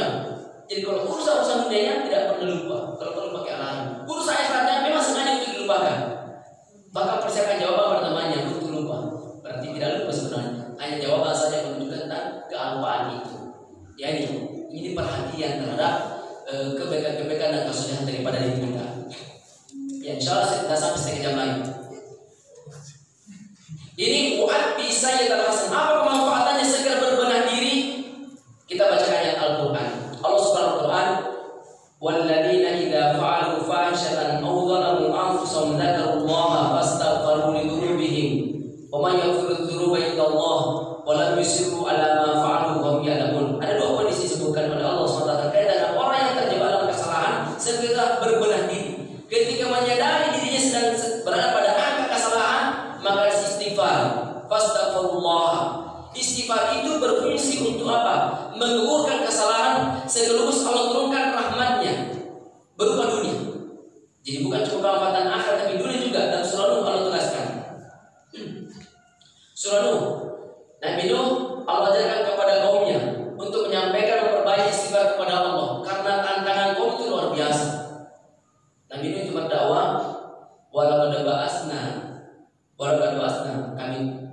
Jadi kalau urusan dunianya tidak pernah lupa. Kalau perlu pakai alarm. Urusan akhiratnya memang sengaja untuk dilupakan. Bahkan persiapkan jawaban pada temannya untuk lupa. Berarti tidak lupa sebenarnya. Hanya jawaban saja menunjukkan tentang kealpaan itu. Ya ini perhatian terhadap kebaikan-kebaikan dan kesulitan daripada diri kita. Ya insya Allah kita sampai setengah jam lagi. Ini buat bisa ya terhasan. Apa kemanfaatannya segera berbenah diri? Kita baca ayat Al-Quran. Allah Subhanahu wa Ta'ala, "Walladzina idza fa'alu fahishatan aw dhalamu anfusahum dzakarullaha fastaghfiru li dzunubihim wa may yaghfiru dzunuba illa Allah wa lam yusirru 'ala ma fa'alu wa hum ya'lamun." Ada dua kondisi disebutkan oleh Allah SWT terkait dengan orang yang terjebak dalam kesalahan segera berbenah diri. Ketika menyadari dirinya sedang berada pada angka kesalahan, maka istighfar, fastaghfirullah. Istighfar itu berfungsi untuk apa? Menggugurkan kesalahan sekaligus Allah turunkan rahmatnya berupa dunia. Jadi bukan cuma kemanfaatan akhirat tapi dunia juga. Dan surah Nuh Allah tugaskan. Surah Nuh, Nabi Nuh Allah ajarkan kepada kaumnya untuk menyampaikan memperbaiki istighfar kepada Allah karena tantangan kaum itu luar biasa. Nabi Nuh itu berdakwah, walaqad ba'asna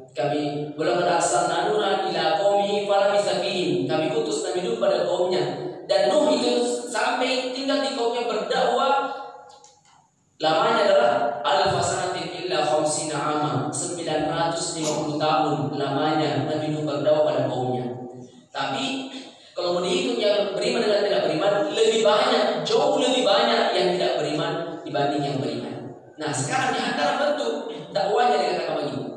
kami belum arsalna nuran ila qaumi falabisa fihim. Kami utus Nabi Nuh pada kaumnya, dan Nuh itu sampai tinggal di kaumnya berdakwah lamanya adalah alfasanatin illa khamsina ama, 950 tahun lamanya Nabi Nuh berdakwah pada kaumnya. Tapi kalau mau dihitung yang beriman dengan tidak beriman lebih banyak, jauh lebih banyak yang tidak beriman dibanding yang beriman. Nah sekarang di antara bentuk dakwahnya dikatakan begini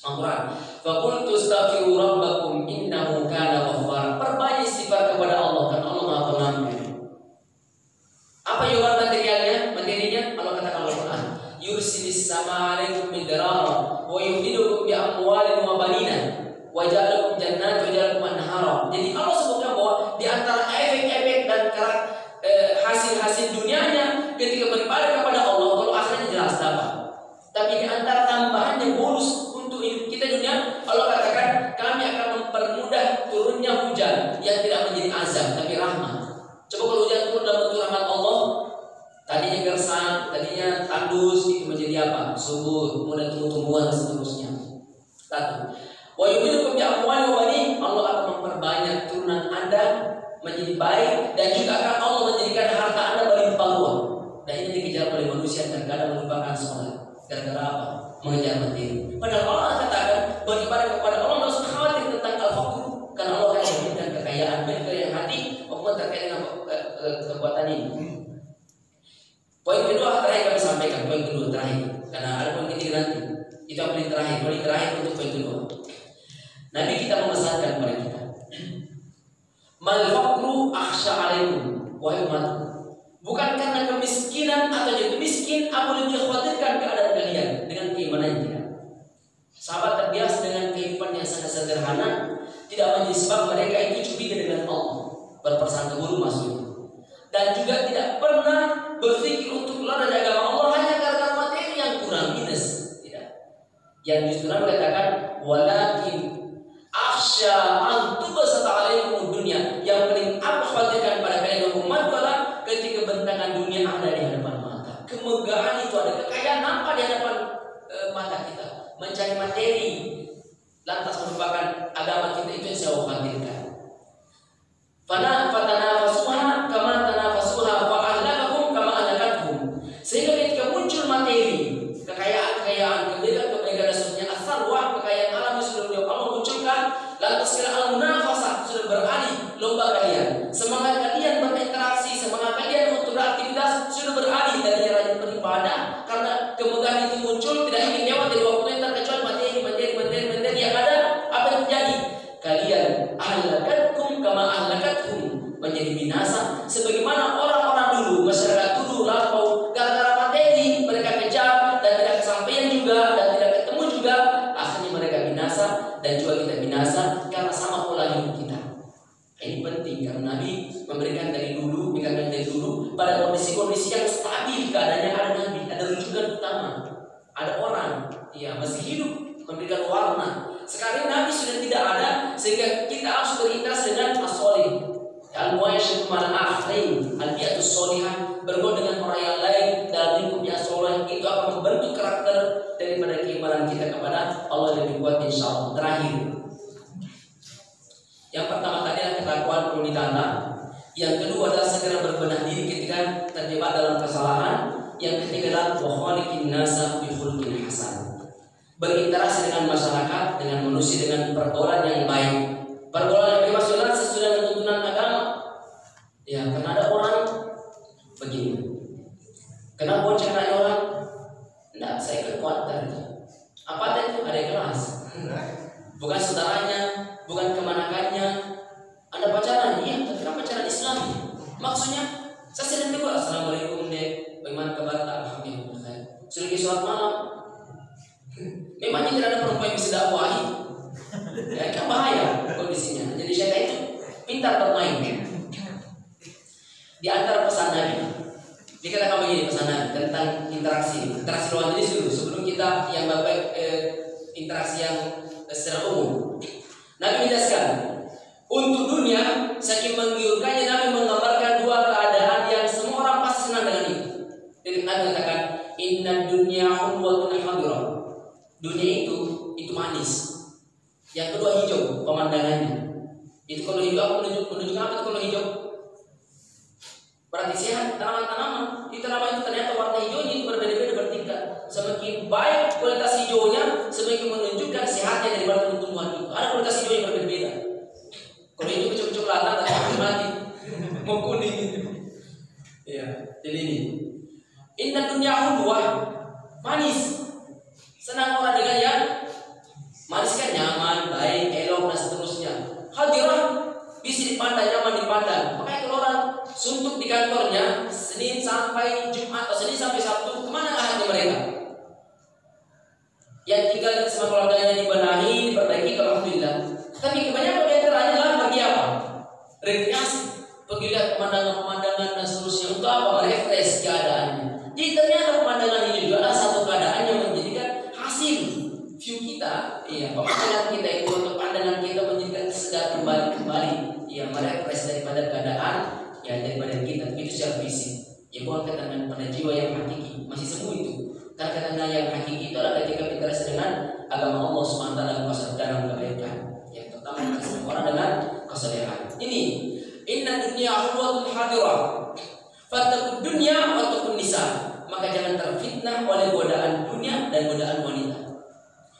Al-Quran, "Faqultu astaghfiru rabbakum innahu kana ghaffar." Perbanyak istighfar kepada Allah karena Allah Maha Pengampun. Apa juga materinya? Allah katakan Al-Quran, "Yursilis sama 'alaikum midrara wa yumdidukum bi amwalin wa banina wa ja'alakum jannatin wa ja'alakum anhara." Jadi Allah sebutkan bahwa di antara efek-efek dan hasil-hasil dunianya ketika beribadah kepada Allah, kalau akhirnya jelas dapat. Tapi di antara tambahannya bonus untuk hidup kita dunia, Allah katakan kami akan mempermudah turunnya hujan yang tidak menjadi azab tapi rahmat. Coba kalau hujan turun dalam bentuk rahmat Allah, tadinya gersang, tadinya tandus, itu menjadi apa? Subur, kemudian tumbuh-tumbuhan dan seterusnya. Satu. Wa yumidukum bi amwalin wa banin, Allah akan memperbanyak turunan Anda menjadi baik, dan juga akan Allah menjadikan harta Anda berlimpah ruah. Dan ini dikejar oleh manusia yang terkadang melupakan sholat. Gara-gara apa? Mengejar materi. Padahal Allah katakan beribadah kepada Allah tidak usah khawatir tentang al-faqr, karena Allah akan memberikan kekayaan baik yang hati maupun terkait dengan kekuatan ini. Poin kedua terakhir kami sampaikan, poin kedua terakhir, karena ada poin ketiga nanti. Itu yang paling terakhir untuk poin kedua. Nabi kita memesankan kepada kita, "Mal faqru akhsha 'alaikum," wahai umatku, bukan karena kemiskinan atau jadi miskin aku lebih khawatirkan keadaan kalian dengan keimanan kita. Sahabat terbiasa dengan kehidupan yang sangat sederhana, tidak menjadi sebab mereka itu curiga dengan Allah, berpersangka buruk maksudnya, dan juga tidak pernah berpikir untuk keluar dari agama Allah hanya karena materi yang kurang minus. Tidak. Yang justru mengatakan walakin akhsha an tubsata alaikum dunya, yang paling aku khawatirkan pada kalian umat adalah ketika bentangan dunia ada di hadapan mata, mata kita, mencari materi, lantas merupakan agama kita, itu yang saya khawatirkan. Fatanafasuha kama tanafasuha wa ahlakakum kama ahlakathum. Sehingga ketika muncul materi, kekayaan, kebebasan sebenarnya asarwah, kekayaan alam yang sudah Allah munculkan, lantas kira al-munafasah sudah beralih lomba kalian. Semangat kalian berinteraksi, semangat kalian untuk beraktivitas sudah beralih dari rajin beribadah, karena kemegahan itu muncul tidak ingin lewat dari waktu yang terkecuali materi yang ada. Apa yang terjadi? Kalian ahlakatkum kama ahlakathum, menjadi binasa sebagaimana orang-orang dulu, masyarakat dulu lampau gara-gara materi mereka kejar dan tidak kesampaian juga dan tidak ketemu juga, akhirnya mereka binasa dan juga kita binasa karena sama pola hidup kita. Ini penting karena Nabi memberikan dari dulu, dikatakan dari dulu pada kondisi-kondisi yang stabil keadaannya, ada Nabi, ada rujukan utama, ada orang, ya masih hidup memberikan warna. Sekarang Nabi sudah tidak ada, sehingga kita harus berinteraksi dengan as-solih, al-muasyatu ma'al akhirin, al-bi'atus solihah, bergaul dengan orang yang lain dalam lingkupnya soleh, itu akan membentuk karakter daripada keimanan kita kepada Allah lebih kuat insyaallah. Terakhir, yang pertama tadi adalah ketakwaan perlu ditata. Yang kedua adalah segera berbenah diri ketika terjebak dalam kesalahan. Yang ketiga adalah wa khaliqin nasa bi khuluqin hasan, berinteraksi dengan masyarakat, dengan manusia dengan pergaulan yang baik. Pergaulan yang maksudnya sesuai dengan tuntunan agama. Ya, karena ada orang begini. Kenapa bocahnya orang? Enggak, saya kekuatan. Apa itu? Ada kelas. Bukan saudaranya, bukan kemanakannya. Anda pacaran? Iya, tapi kan pacaran Islam. Maksudnya, saya sering tegur, assalamualaikum dek, bagaimana kabar? Alhamdulillah. Sudah ke sholat malam. Memangnya tidak ada perempuan yang bisa dakwahi? Ya, kan bahaya kondisinya. Jadi syaitan itu pintar bermain. Di antara pesan Nabi, dikatakan begini pesan Nabi tentang interaksi lawan jenis dulu sebelum kita yang interaksi yang secara umum. Nabi menjelaskan untuk dunia saking menggiurkannya, Nabi menggambarkan dua keadaan yang semua orang pasti senang dengan itu. Jadi Nabi mengatakan inna dunya hulwatun hadirah. Dunia itu manis. Yang kedua hijau pemandangannya. Itu kalau hijau menunjuk apa? Kalau hijau berarti sehat. Tanaman-tanaman itu ternyata warna hijaunya itu berbeda-beda bertingkat. Semakin baik kualitas hijaunya, semakin menunjukkan sehatnya daripada tumbuhan itu. Ada kualitas hijau yang berbeda-beda. Kalau hijau kecoklatan atau mati, mau kuning itu. Ya, jadi ini. Inna dunya hulwah, manis. Senang orang dengan yang manis kan, nyaman, baik, elok dan seterusnya. Hadirah, bisa dipandang, nyaman dipandang. Makanya kalau orang suntuk di kantornya Senin sampai Jumat atau Senin sampai Sabtu, kemana hati mereka? Yang tinggal sama keluarganya dibenahi, diperbaiki, alhamdulillah. Tapi kebanyakan di antaranya lah pergi apa? Rekreasi, pergi lihat pemandangan-pemandangan dan seterusnya. Untuk apa? Merefresh keadaannya. Jadi ternyata pemandangan ini juga adalah satu keadaan yang menjadikan hasil view kita, ya, pemandangan kita itu untuk pandangan kita menjadikan segar kembali, ya, merefresh daripada keadaan, ya, daripada kita itu secara fisik, ya, bukan ketenangan pada jiwa yang hakiki, masih semu itu. Karena ketenangan yang hakiki itu adalah ketika kita dengan agama Allah SWT dalam kebaikan, ya, terutama semua orang dengan kesalehan. Ini inna dunya hulwatun hadirah, fattaqud dunya wa taqun nisa. Maka jangan terfitnah oleh godaan dunia dan godaan wanita.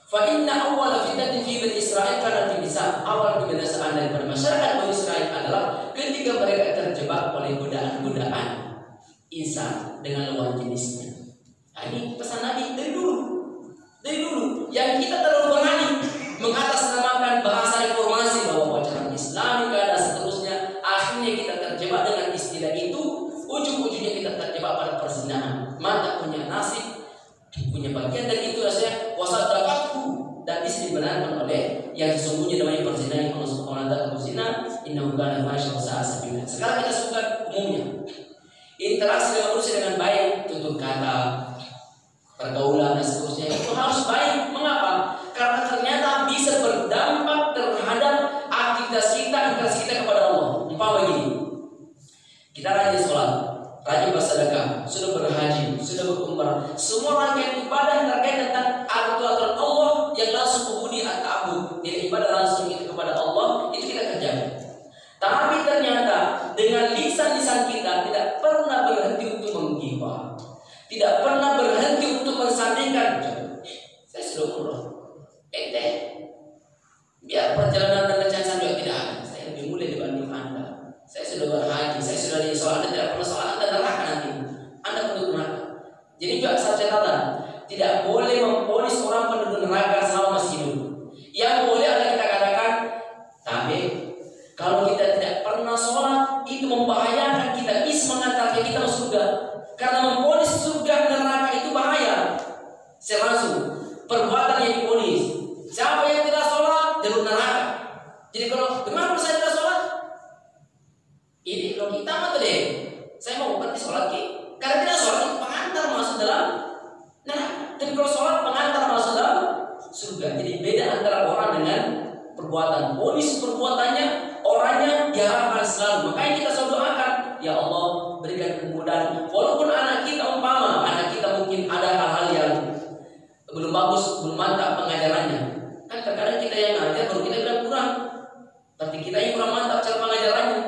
Fa inna awwala fitnatin fi Bani Israil kana fi nisa. Awal kebinasaan daripada masyarakat Bani Israil adalah ketika mereka terjebak oleh godaan-godaan insan dengan lawan jenisnya. Nah, ini pesan Nabi dari dulu. Yang kita terlalu berani mengatasnamakan bahasa reformasi bahwa pacaran Islami dan seterusnya, akhirnya kita terjebak dengan istilah itu. Ujung-ujungnya kita terjebak pada perzinahan. Mata punya nasib, punya bagian dari itu rasanya wasadaqathu, dan bisa dibenarkan oleh yang sesungguhnya namanya perzinahan. Allah Subhanahu wa taala berzina, innahu kana fahishan wa sa'a sabila. Sekarang kita sebutkan umumnya. Interaksi dengan manusia dengan baik, tutur kata, pergaulan dan seterusnya itu harus baik. Mengapa? Karena ternyata bisa berdampak terhadap aktivitas kita, interaksi kita kepada Allah. Umpama begini. Kita rajin sholat, rajin bersedekah, sudah berhaji, sudah berumrah, semua rangkaian ibadah terkait tentang tidak pernah berhenti untuk mensandingkan. Saya sudah umroh, biar perjalanan dan rencana juga tidak ada. Saya lebih mulia dibanding Anda. Saya sudah berhaji, saya sudah di sholat, Anda tidak pernah sholat, Anda neraka nanti. Anda penduduk neraka. Jadi juga satu catatan, tidak boleh memvonis orang penduduk neraka selama masih hidup. Yang boleh adalah kita katakan, tapi kalau kita tidak pernah sholat, itu membahayakan kita, bisa mengantarkan kita ke surga. Karena memvonis surga neraka itu bahaya. Secara langsung, perbuatan yang divonis. Siapa yang tidak sholat, jalur neraka. Jadi kalau bagaimana saya tidak sholat? Ini logika mata deh. Saya mau berarti sholat ki. Karena tidak sholat itu pengantar masuk dalam neraka. Tapi kalau sholat pengantar masuk dalam surga. Jadi beda antara orang dengan perbuatan. Vonis perbuatannya, orangnya diharapkan selalu. Makanya kita selalu doakan, ya Allah berikan kemudahan. Walaupun anak kita umpama, anak kita mungkin ada hal-hal yang belum bagus, belum mantap pengajarannya. Kan terkadang kita yang ngajar baru kita bilang kurang. Berarti kita yang kurang mantap cara pengajarannya.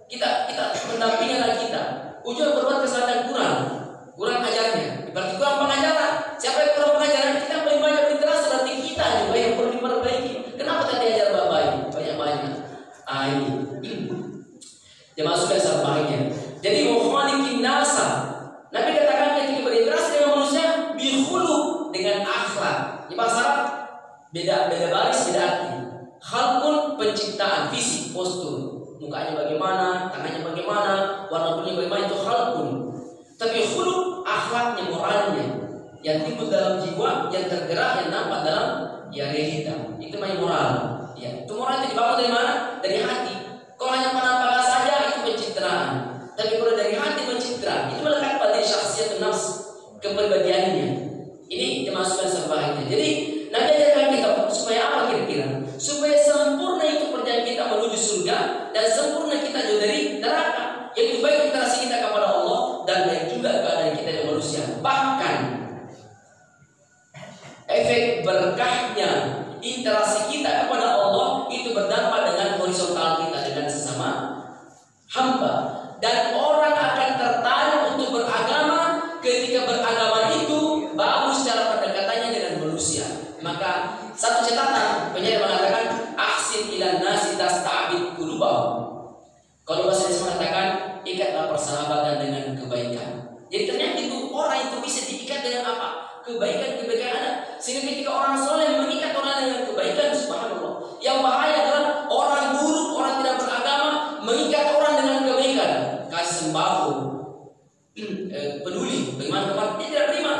Kita mendampingi anak kita. Ujung berbuat kesalahan kurang ajarnya. Berarti kurang pengajaran. Siapa yang kurang pengajaran? Kita paling banyak berinteraksi. Berarti kita juga yang perlu diperbaiki. Kenapa tadi ajar baik? Banyak-banyak. Ini jemaah sudah sebaiknya. Jadi mukhaliqin nasa. Nabi katakan ketika berinteraksi dengan manusia bikhuluq, dengan akhlak. Di bahasa Arab beda baris, beda arti. Khalqun penciptaan, fisik, postur. Mukanya bagaimana, tangannya bagaimana, warna kulitnya bagaimana, itu khalqun. Tapi khuluq, akhlaknya, moralnya yang timbul dalam jiwa, yang tergerak, yang nampak dalam realita. Itu namanya moral. Ya, itu moral itu dibangun dari mana? Dari hati. Kalau hanya penampakan saja itu pencitraan. Tapi kalau dari hati mencitra, itu melekat pada syakhsiyat nafs, kepribadiannya. Ini dimasukkan sebaiknya. Jadi Nabi ajarkan kita supaya apa kira-kira? Supaya sempurna itu perjalanan kita menuju surga dan sempurna kita jauh dari neraka. Yaitu baik interaksi kita kepada Allah dan baik juga keadaan kita dengan manusia. Bahkan efek berkahnya interaksi kita kepada Allah itu berdampak dengan horizontal kita dengan sesama hamba. Dan orang akan tertarik untuk beragama ketika beragama itu bagus cara pendekatannya dengan manusia. Maka satu catatan penyair mengatakan ahsin ilan nasi tasta'bid qulubahum. Kalau bahasa Indonesia mengatakan ikatlah persahabatan dengan kebaikan. Jadi ternyata itu orang itu bisa diikat dengan apa? Kebaikan-kebaikan ada. Sehingga ketika orang soleh mengikat orang dengan kebaikan, subhanallah. Yang bahaya adalah orang buruk, orang tidak beragama mengikat orang dengan kebaikan. Kasih sembako, peduli, bagaimana kabar? Dia tidak terima.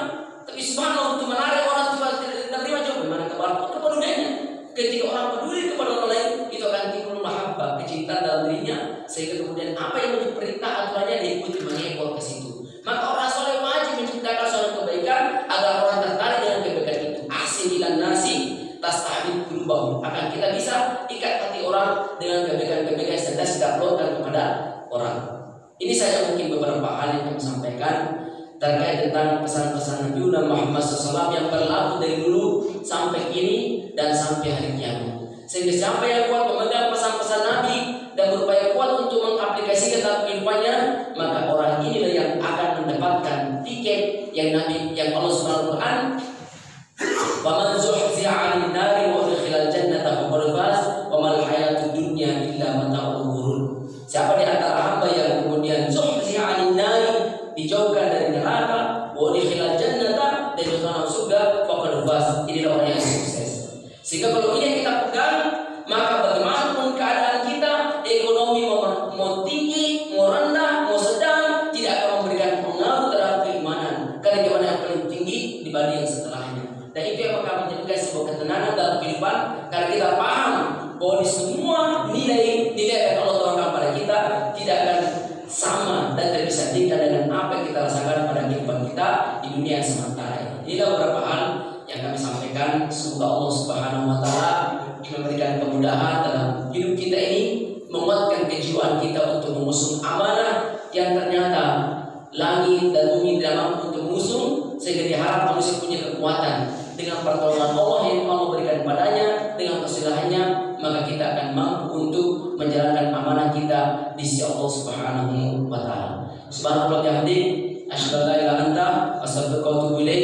Tapi subhanallah untuk menarik orang tidak terima juga. Bagaimana kabar? Kepeduliannya. Ketika orang peduli kepada orang lain, itu akan timbul mahabbah, kecintaan dalam dirinya, sehingga kemudian apa yang menjadi perintah aturannya diikuti mengekor ke situ. Maka orang soleh wajib menciptakan suatu kebaikan agar orang tertarik dengan kebaikan itu. Ahsin ilan nasi tasta'bid qulubahum. Akan kita bisa ikat hati orang dengan kebaikan-kebaikan yang sedang kita uploadkan kepada orang. Ini saja mungkin beberapa hal yang kami sampaikan terkait tentang pesan-pesan Nabi Muhammad SAW yang berlaku dari dulu sampai kini dan sampai hari kiamat. Sehingga siapa yang kuat memegang pesan-pesan Nabi dan berupaya kuat untuk mengaplikasikan dalam kehidupannya, maka orang inilah yang akan mendapatkan tiket yang Allah Subhanahu wa taala wa man zuhziha 'anil nari wa udkhilal jannata faqad faz wa mal hayatud dunya illa mata'ul ghurur. Siapa di antara hamba yang kemudian zuhziha 'anil nari, dijauhkan dari neraka, wa udkhilal jannata, dan dimasukkan surga, faqad faz, inilah orang yang sukses. Sehingga kalau ini yang kita pegang, maka bagaimanapun keadaan kita, ekonomi mau tinggi, mau rendah, mau sedang, tidak akan memberikan pengaruh terhadap keimanan. Karena keimanan yang paling tinggi dibanding yang setelahnya. Dan itu yang akan menjadikan sebuah ketenangan dalam kehidupan. Karena kita paham bahwa di semua nilai-nilai yang Allah turunkan pada kita tidak akan sama dan tidak bisa disandingkan dengan apa yang kita rasakan pada kehidupan kita di dunia yang sementara ini. Inilah beberapa hal yang kami sampaikan. Semoga Allah Subhanahu wa taala memberikan kemudahan dalam hidup kita ini, menguatkan kejiwaan kita untuk mengusung amanah yang ternyata langit dan bumi tidak mampu untuk mengusung, sehingga diharap manusia punya kekuatan dengan pertolongan Allah yang Allah berikan padanya, dengan kesilahannya, maka kita akan mampu untuk menjalankan amanah kita di sisi Allah Subhanahu wa taala. Subhanallah bihamdi, asyhadu an la ilaha illa anta astaghfiruka wa atubu ilaik.